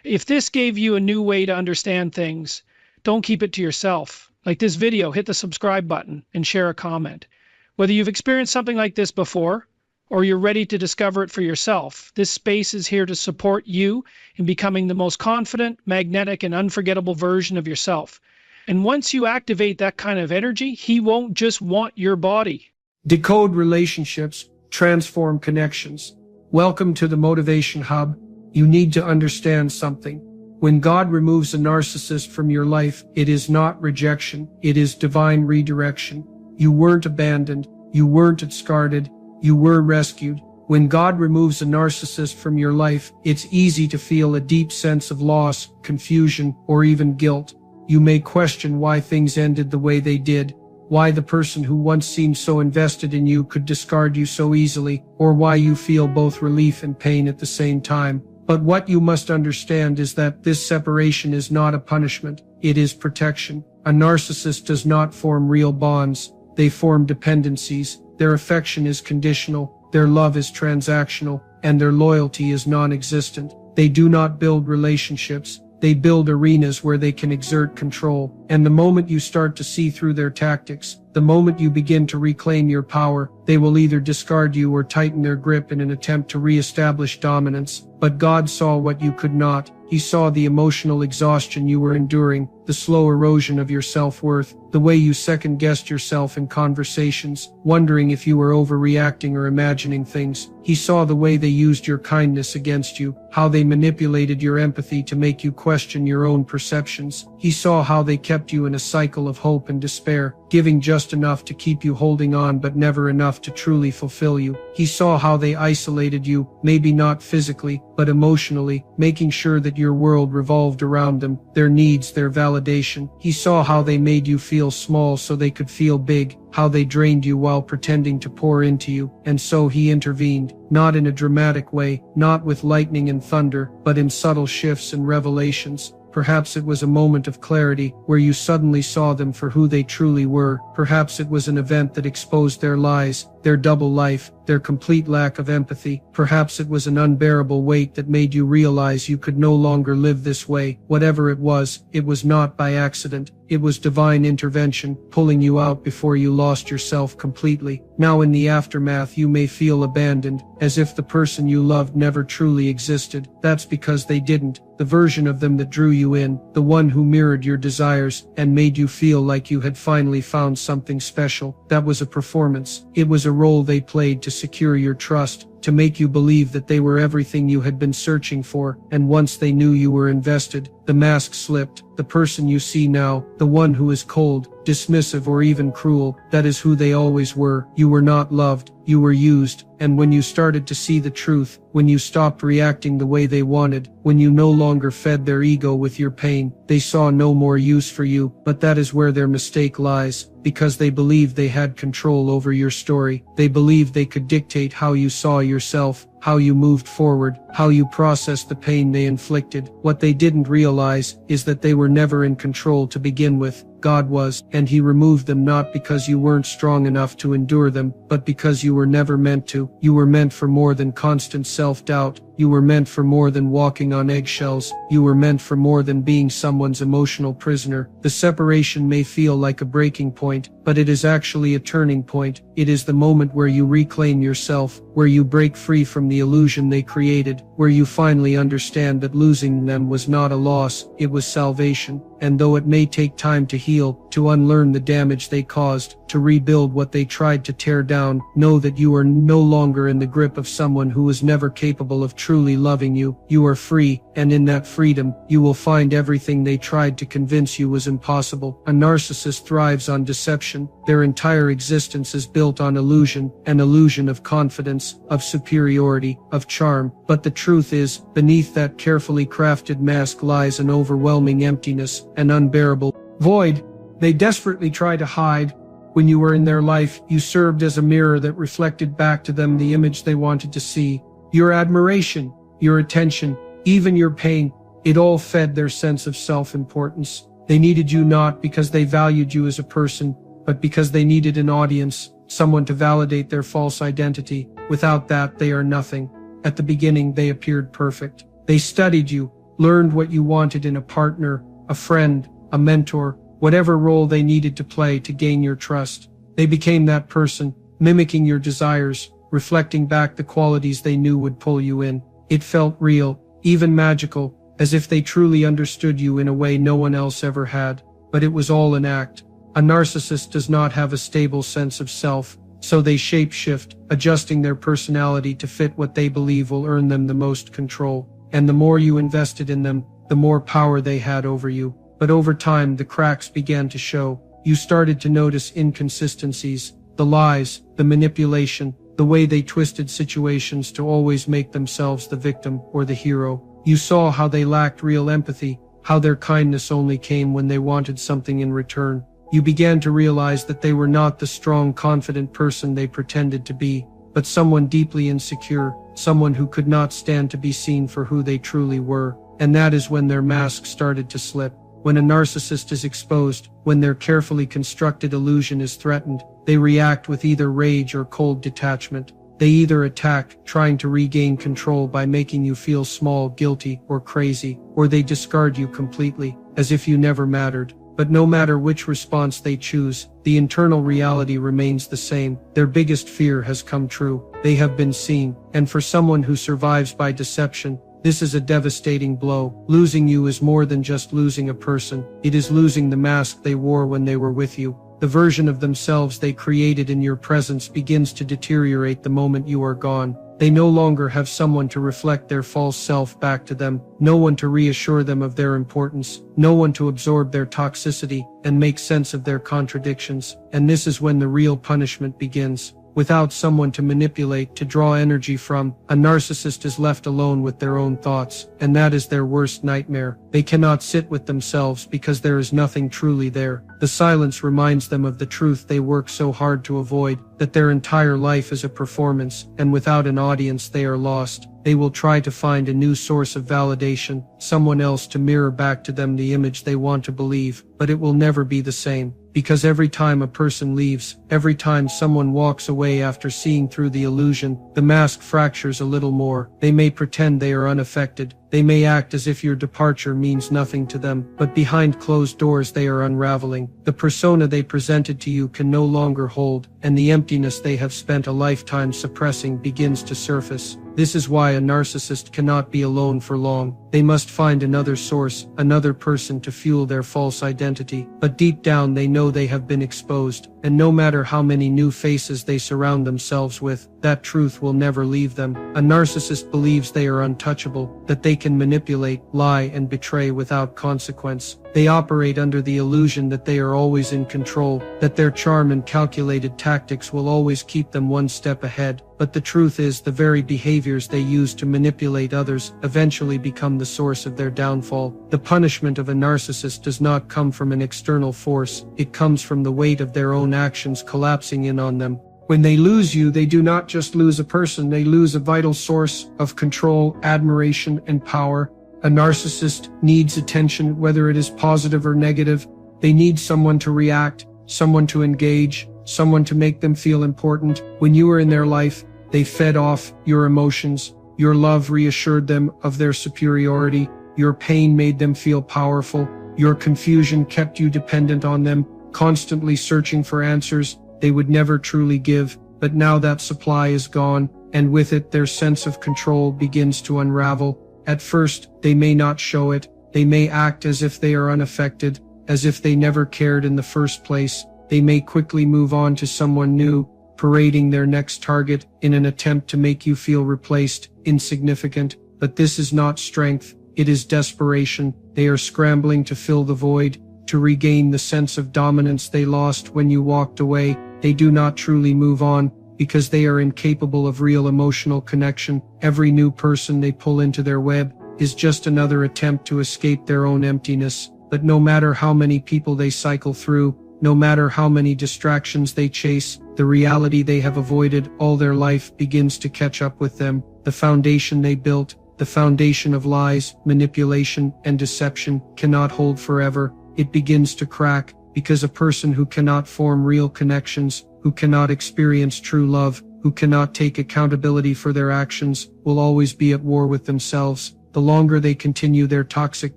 If this gave you a new way to understand things, don't keep it to yourself. Like this video, hit the subscribe button and share a comment. Whether you've experienced something like this before, or you're ready to discover it for yourself, this space is here to support you in becoming the most confident, magnetic, and unforgettable version of yourself. And once you activate that kind of energy, he won't just want your body. Decode relationships, transform connections. Welcome to the Motivation Hub. You need to understand something. When God removes a narcissist from your life, it is not rejection, it is divine redirection. You weren't abandoned, you weren't discarded, you were rescued. When God removes a narcissist from your life, it's easy to feel a deep sense of loss, confusion, or even guilt. You may question why things ended the way they did, why the person who once seemed so invested in you could discard you so easily, or why you feel both relief and pain at the same time. But what you must understand is that this separation is not a punishment, it is protection. A narcissist does not form real bonds, they form dependencies. Their affection is conditional, their love is transactional, and their loyalty is non-existent. They do not build relationships, they build arenas where they can exert control. And the moment you start to see through their tactics, the moment you begin to reclaim your power, they will either discard you or tighten their grip in an attempt to re-establish dominance. But God saw what you could not. He saw the emotional exhaustion you were enduring, the slow erosion of your self-worth, the way you second-guessed yourself in conversations, wondering if you were overreacting or imagining things. He saw the way they used your kindness against you, how they manipulated your empathy to make you question your own perceptions. He saw how they kept you in a cycle of hope and despair, giving just enough to keep you holding on but never enough to truly fulfill you. He saw how they isolated you, maybe not physically, but emotionally, making sure that your world revolved around them, their needs, their validation. He saw how they made you feel small so they could feel big, how they drained you while pretending to pour into you, and so he intervened, not in a dramatic way, not with lightning and thunder, but in subtle shifts and revelations. Perhaps it was a moment of clarity, where you suddenly saw them for who they truly were. Perhaps it was an event that exposed their lies, their double life, their complete lack of empathy. Perhaps it was an unbearable weight that made you realize you could no longer live this way. Whatever it was not by accident. It was divine intervention, pulling you out before you lost yourself completely. Now in the aftermath you may feel abandoned, as if the person you loved never truly existed. That's because they didn't. The version of them that drew you in, the one who mirrored your desires and made you feel like you had finally found something special, that was a performance. It was a role they played to secure your trust, to make you believe that they were everything you had been searching for, and once they knew you were invested, the mask slipped. The person you see now, the one who is cold, dismissive or even cruel, that is who they always were. You were not loved, you were used, and when you started to see the truth, when you stopped reacting the way they wanted, when you no longer fed their ego with your pain, they saw no more use for you. But that is where their mistake lies, because they believed they had control over your story. They believed they could dictate how you saw yourself, how you moved forward, how you processed the pain they inflicted. What they didn't realize is that they were never in control to begin with. God was, and he removed them not because you weren't strong enough to endure them, but because you were never meant to. You were meant for more than constant self-doubt. You were meant for more than walking on eggshells. You were meant for more than being someone's emotional prisoner. The separation may feel like a breaking point, but it is actually a turning point. It is the moment where you reclaim yourself, where you break free from the illusion they created, where you finally understand that losing them was not a loss, it was salvation. And though it may take time to heal, to unlearn the damage they caused, to rebuild what they tried to tear down, know that you are no longer in the grip of someone who was never capable of truly loving you. You are free, and in that freedom, you will find everything they tried to convince you was impossible. A narcissist thrives on deception. Their entire existence is built on illusion, an illusion of confidence, of superiority, of charm. But the truth is, beneath that carefully crafted mask lies an overwhelming emptiness, an unbearable void they desperately try to hide. When you were in their life, you served as a mirror that reflected back to them the image they wanted to see. Your admiration, your attention, even your pain, it all fed their sense of self-importance. They needed you not because they valued you as a person, but because they needed an audience, someone to validate their false identity. Without that, they are nothing. At the beginning, they appeared perfect. They studied you, learned what you wanted in a partner, a friend, a mentor, whatever role they needed to play to gain your trust. They became that person, mimicking your desires, reflecting back the qualities they knew would pull you in. It felt real, even magical, as if they truly understood you in a way no one else ever had. But it was all an act. A narcissist does not have a stable sense of self, so they shape-shift, adjusting their personality to fit what they believe will earn them the most control. And the more you invested in them, the more power they had over you. But over time, the cracks began to show. You started to notice inconsistencies, the lies, the manipulation, the way they twisted situations to always make themselves the victim or the hero. You saw how they lacked real empathy, how their kindness only came when they wanted something in return. You began to realize that they were not the strong, confident person they pretended to be, but someone deeply insecure, someone who could not stand to be seen for who they truly were. And that is when their mask started to slip. When a narcissist is exposed, when their carefully constructed illusion is threatened, they react with either rage or cold detachment. They either attack, trying to regain control by making you feel small, guilty, or crazy, or they discard you completely, as if you never mattered. But no matter which response they choose, the internal reality remains the same. Their biggest fear has come true. They have been seen. And for someone who survives by deception, This is a devastating blow. Losing you is more than just losing a person. It is losing the mask they wore when they were with you. The version of themselves they created in your presence begins to deteriorate the moment you are gone. They no longer have someone to reflect their false self back to them, no one to reassure them of their importance, no one to absorb their toxicity and make sense of their contradictions. And this is when the real punishment begins. Without someone to manipulate, to draw energy from, a narcissist is left alone with their own thoughts, and that is their worst nightmare. They cannot sit with themselves because there is nothing truly there. The silence reminds them of the truth they work so hard to avoid, that their entire life is a performance, and without an audience they are lost. They will try to find a new source of validation, someone else to mirror back to them the image they want to believe, but it will never be the same. Because every time a person leaves, every time someone walks away after seeing through the illusion, the mask fractures a little more. They may pretend they are unaffected. They may act as if your departure means nothing to them, but behind closed doors they are unraveling. The persona they presented to you can no longer hold, and the emptiness they have spent a lifetime suppressing begins to surface. This is why a narcissist cannot be alone for long. They must find another source, another person to fuel their false identity. But deep down they know they have been exposed, and no matter how many new faces they surround themselves with, that truth will never leave them. A narcissist believes they are untouchable, that they can manipulate, lie, and betray without consequence. They operate under the illusion that they are always in control, that their charm and calculated tactics will always keep them one step ahead. But the truth is, the very behaviors they use to manipulate others eventually become the source of their downfall. The punishment of a narcissist does not come from an external force. It comes from the weight of their own actions collapsing in on them. When they lose you, they do not just lose a person, they lose a vital source of control, admiration, and power. A narcissist needs attention, whether it is positive or negative. They need someone to react, someone to engage, someone to make them feel important. When you were in their life, they fed off your emotions. Your love reassured them of their superiority. Your pain made them feel powerful. Your confusion kept you dependent on them, constantly searching for answers they would never truly give. But now that supply is gone, and with it their sense of control begins to unravel. At first, they may not show it. They may act as if they are unaffected, as if they never cared in the first place. They may quickly move on to someone new, parading their next target in an attempt to make you feel replaced, insignificant. But this is not strength, it is desperation. They are scrambling to fill the void, to regain the sense of dominance they lost when you walked away. They do not truly move on, because they are incapable of real emotional connection. Every new person they pull into their web is just another attempt to escape their own emptiness. But no matter how many people they cycle through, no matter how many distractions they chase, the reality they have avoided all their life begins to catch up with them. The foundation they built, the foundation of lies, manipulation, and deception, cannot hold forever. It begins to crack, because a person who cannot form real connections, who cannot experience true love, who cannot take accountability for their actions, will always be at war with themselves. The longer they continue their toxic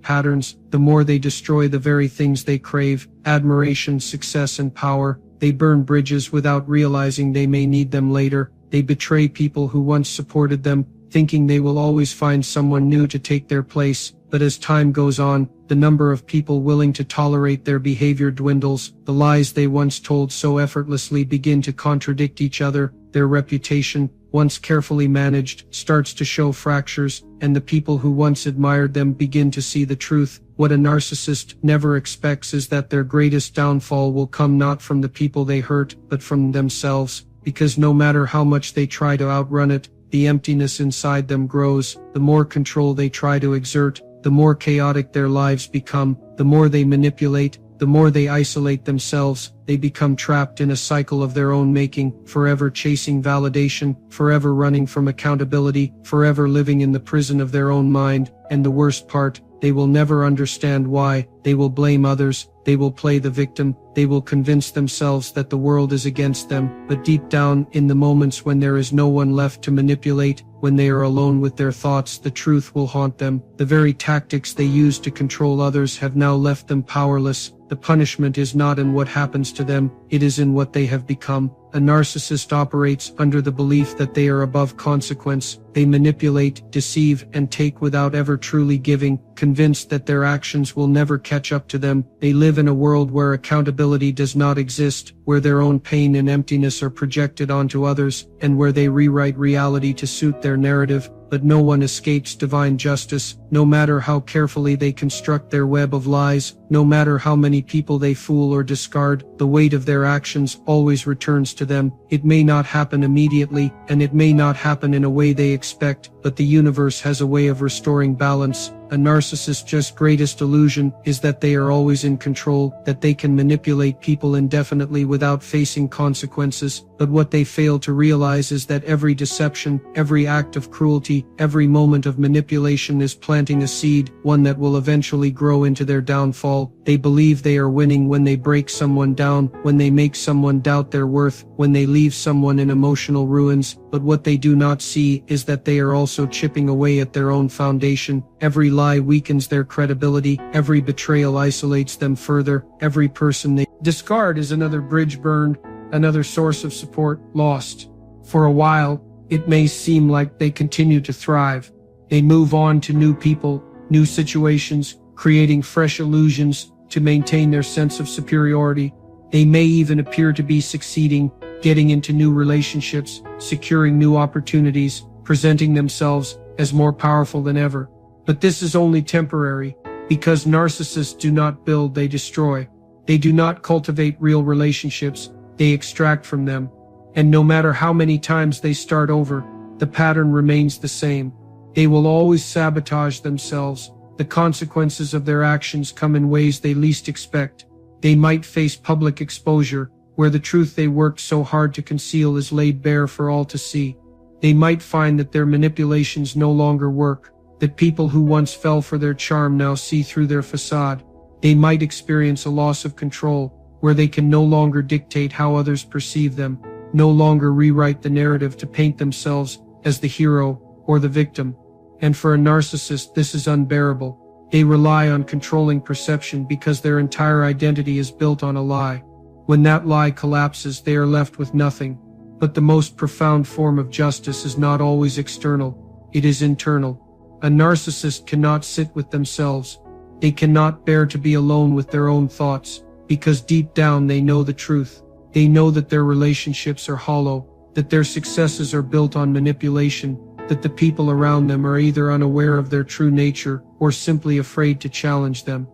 patterns, the more they destroy the very things they crave: admiration, success, and power. They burn bridges without realizing they may need them later. They betray people who once supported them, thinking they will always find someone new to take their place. But as time goes on, the number of people willing to tolerate their behavior dwindles. The lies they once told so effortlessly begin to contradict each other. Their reputation, once carefully managed, starts to show fractures, and the people who once admired them begin to see the truth. What a narcissist never expects is that their greatest downfall will come not from the people they hurt, but from themselves. Because no matter how much they try to outrun it, the emptiness inside them grows. The more control they try to exert, the more chaotic their lives become. The more they manipulate, the more they isolate themselves. They become trapped in a cycle of their own making, forever chasing validation, forever running from accountability, forever living in the prison of their own mind. And the worst part, they will never understand why. they will blame others, they will play the victim, they will convince themselves that the world is against them, but deep down, in the moments when there is no one left to manipulate, when they are alone with their thoughts, the truth will haunt them. The very tactics they use to control others have now left them powerless. The punishment is not in what happens to them, it is in what they have become. A narcissist operates under the belief that they are above consequence. They manipulate, deceive, and take without ever truly giving, convinced that their actions will never catch up to them. They live in a world where accountability does not exist, where their own pain and emptiness are projected onto others, and where they rewrite reality to suit their narrative. But no one escapes divine justice, no matter how carefully they construct their web of lies, no matter how many people they fool or discard, the weight of their actions always returns to them. It may not happen immediately, and it may not happen in a way they expect, but the universe has a way of restoring balance. A narcissist's greatest illusion is that they are always in control, that they can manipulate people indefinitely without facing consequences. But what they fail to realize is that every deception, every act of cruelty, every moment of manipulation is planting a seed, one that will eventually grow into their downfall. They believe they are winning when they break someone down, when they make someone doubt their worth, when they leave someone in emotional ruins. But what they do not see is that they are also chipping away at their own foundation. Every lie weakens their credibility, every betrayal isolates them further, every person they discard is another bridge burned, another source of support lost. For a while, it may seem like they continue to thrive. They move on to new people, new situations, creating fresh illusions to maintain their sense of superiority. They may even appear to be succeeding, getting into new relationships, securing new opportunities, presenting themselves as more powerful than ever. But this is only temporary, because narcissists do not build, they destroy. They do not cultivate real relationships, they extract from them. And no matter how many times they start over, the pattern remains the same. They will always sabotage themselves. The consequences of their actions come in ways they least expect. They might face public exposure, where the truth they worked so hard to conceal is laid bare for all to see. They might find that their manipulations no longer work, that people who once fell for their charm now see through their facade. They might experience a loss of control, where they can no longer dictate how others perceive them, no longer rewrite the narrative to paint themselves as the hero or the victim. And for a narcissist, this is unbearable. They rely on controlling perception because their entire identity is built on a lie. When that lie collapses, they are left with nothing. But the most profound form of justice is not always external, it is internal. A narcissist cannot sit with themselves. They cannot bear to be alone with their own thoughts, because deep down they know the truth. They know that their relationships are hollow, that their successes are built on manipulation, that the people around them are either unaware of their true nature or simply afraid to challenge them.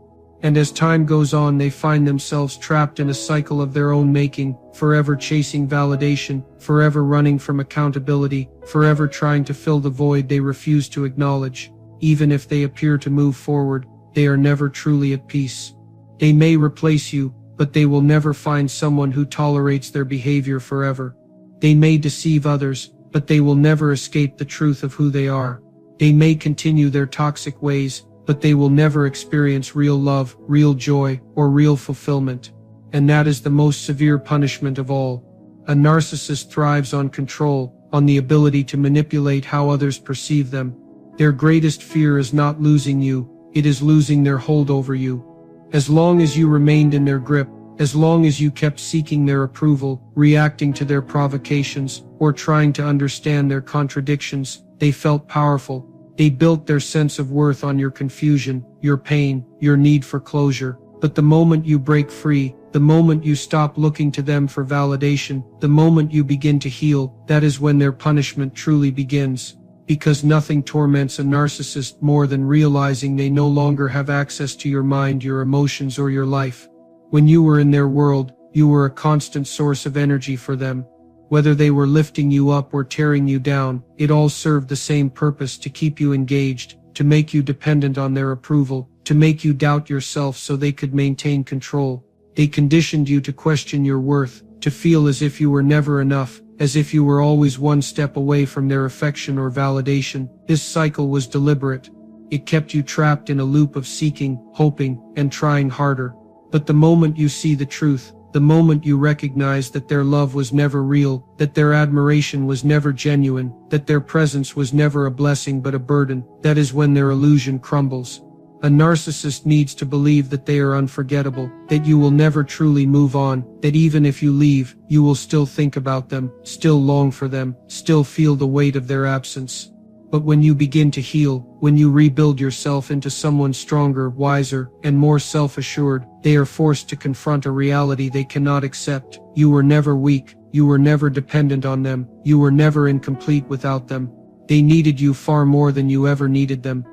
And as time goes on, they find themselves trapped in a cycle of their own making, forever chasing validation, forever running from accountability, forever trying to fill the void they refuse to acknowledge. Even if they appear to move forward, they are never truly at peace. They may replace you, but they will never find someone who tolerates their behavior forever. They may deceive others, but they will never escape the truth of who they are. They may continue their toxic ways, but they will never experience real love, real joy, or real fulfillment. And that is the most severe punishment of all. A narcissist thrives on control, on the ability to manipulate how others perceive them. Their greatest fear is not losing you, it is losing their hold over you. As long as you remained in their grip, as long as you kept seeking their approval, reacting to their provocations, or trying to understand their contradictions, they felt powerful. They built their sense of worth on your confusion, your pain, your need for closure. But the moment you break free, the moment you stop looking to them for validation, the moment you begin to heal, that is when their punishment truly begins. Because nothing torments a narcissist more than realizing they no longer have access to your mind, your emotions, or your life. When you were in their world, you were a constant source of energy for them. Whether they were lifting you up or tearing you down, it all served the same purpose: to keep you engaged, to make you dependent on their approval, to make you doubt yourself so they could maintain control. They conditioned you to question your worth, to feel as if you were never enough, as if you were always one step away from their affection or validation. This cycle was deliberate. It kept you trapped in a loop of seeking, hoping, and trying harder. But the moment you see the truth, the moment you recognize that their love was never real, that their admiration was never genuine, that their presence was never a blessing but a burden, that is when their illusion crumbles. A narcissist needs to believe that they are unforgettable, that you will never truly move on, that even if you leave, you will still think about them, still long for them, still feel the weight of their absence. But when you begin to heal, when you rebuild yourself into someone stronger, wiser, and more self-assured, they are forced to confront a reality they cannot accept. You were never weak, you were never dependent on them, you were never incomplete without them. They needed you far more than you ever needed them.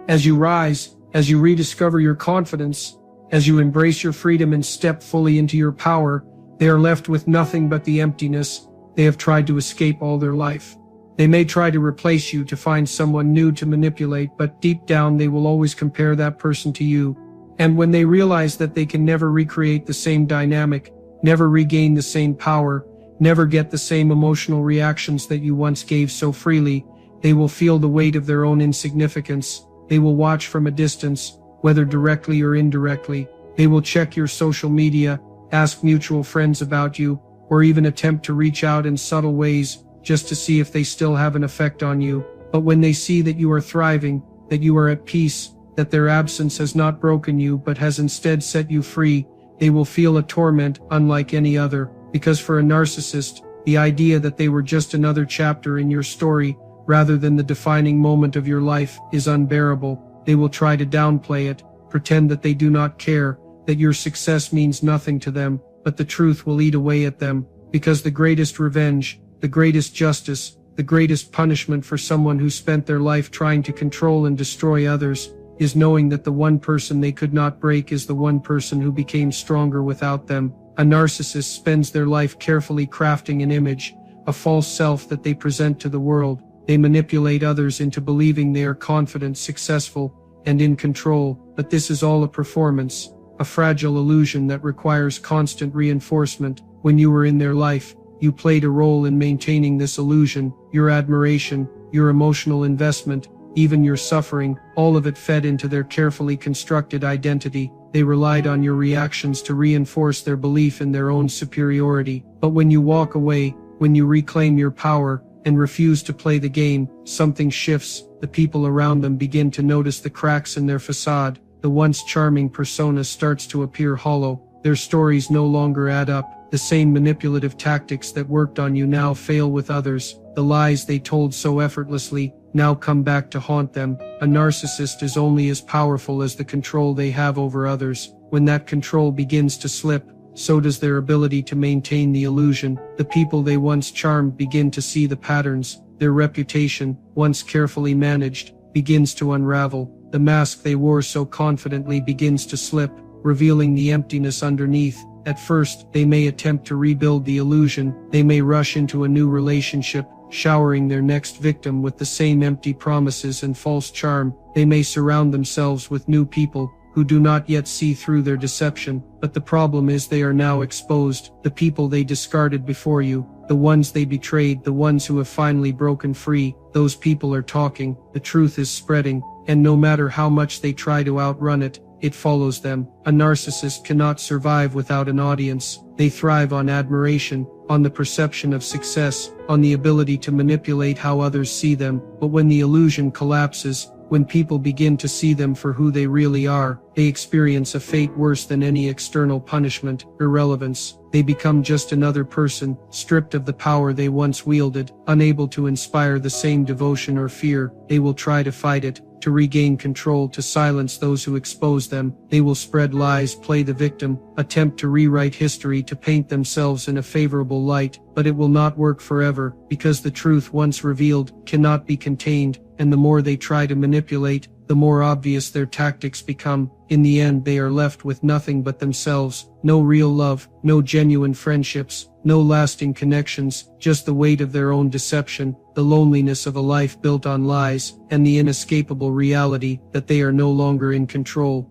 As you rise, as you rediscover your confidence, as you embrace your freedom and step fully into your power, they are left with nothing but the emptiness they have tried to escape all their life. They may try to replace you, to find someone new to manipulate, but deep down they will always compare that person to you. And when they realize that they can never recreate the same dynamic, never regain the same power, never get the same emotional reactions that you once gave so freely, they will feel the weight of their own insignificance. They will watch from a distance, whether directly or indirectly. They will check your social media, ask mutual friends about you, or even attempt to reach out in subtle ways, just to see if they still have an effect on you. But when they see that you are thriving, that you are at peace, that their absence has not broken you but has instead set you free, they will feel a torment unlike any other, because for a narcissist, the idea that they were just another chapter in your story, rather than the defining moment of your life, is unbearable. They will try to downplay it, pretend that they do not care, that your success means nothing to them, but the truth will eat away at them, because the greatest revenge, the greatest justice, the greatest punishment for someone who spent their life trying to control and destroy others, is knowing that the one person they could not break is the one person who became stronger without them. A narcissist spends their life carefully crafting an image, a false self that they present to the world. They manipulate others into believing they are confident, successful, and in control, but this is all a performance, a fragile illusion that requires constant reinforcement. When you were in their life, you played a role in maintaining this illusion. Your admiration, your emotional investment, even your suffering, all of it fed into their carefully constructed identity. They relied on your reactions to reinforce their belief in their own superiority. But when you walk away, when you reclaim your power, and refuse to play the game, something shifts. The people around them begin to notice the cracks in their facade. The once charming persona starts to appear hollow. Their stories no longer add up. The same manipulative tactics that worked on you now fail with others. The lies they told so effortlessly now come back to haunt them. A narcissist is only as powerful as the control they have over others. When that control begins to slip, so does their ability to maintain the illusion. The people they once charmed begin to see the patterns. Their reputation, once carefully managed, begins to unravel. The mask they wore so confidently begins to slip, revealing the emptiness underneath. At first, they may attempt to rebuild the illusion. They may rush into a new relationship, showering their next victim with the same empty promises and false charm. They may surround themselves with new people who do not yet see through their deception. But the problem is they are now exposed. The people they discarded before you, the ones they betrayed, the ones who have finally broken free, those people are talking. The truth is spreading, and no matter how much they try to outrun it, it follows them. A narcissist cannot survive without an audience. They thrive on admiration, on the perception of success, on the ability to manipulate how others see them. But when the illusion collapses, when people begin to see them for who they really are, they experience a fate worse than any external punishment: irrelevance. They become just another person, stripped of the power they once wielded, unable to inspire the same devotion or fear. They will try to fight it, to regain control, to silence those who expose them. They will spread lies, play the victim, attempt to rewrite history to paint themselves in a favorable light. But it will not work forever, because the truth once revealed cannot be contained, and the more they try to manipulate, the more obvious their tactics become. In the end, they are left with nothing but themselves. No real love, no genuine friendships, no lasting connections, just the weight of their own deception, the loneliness of a life built on lies, and the inescapable reality that they are no longer in control.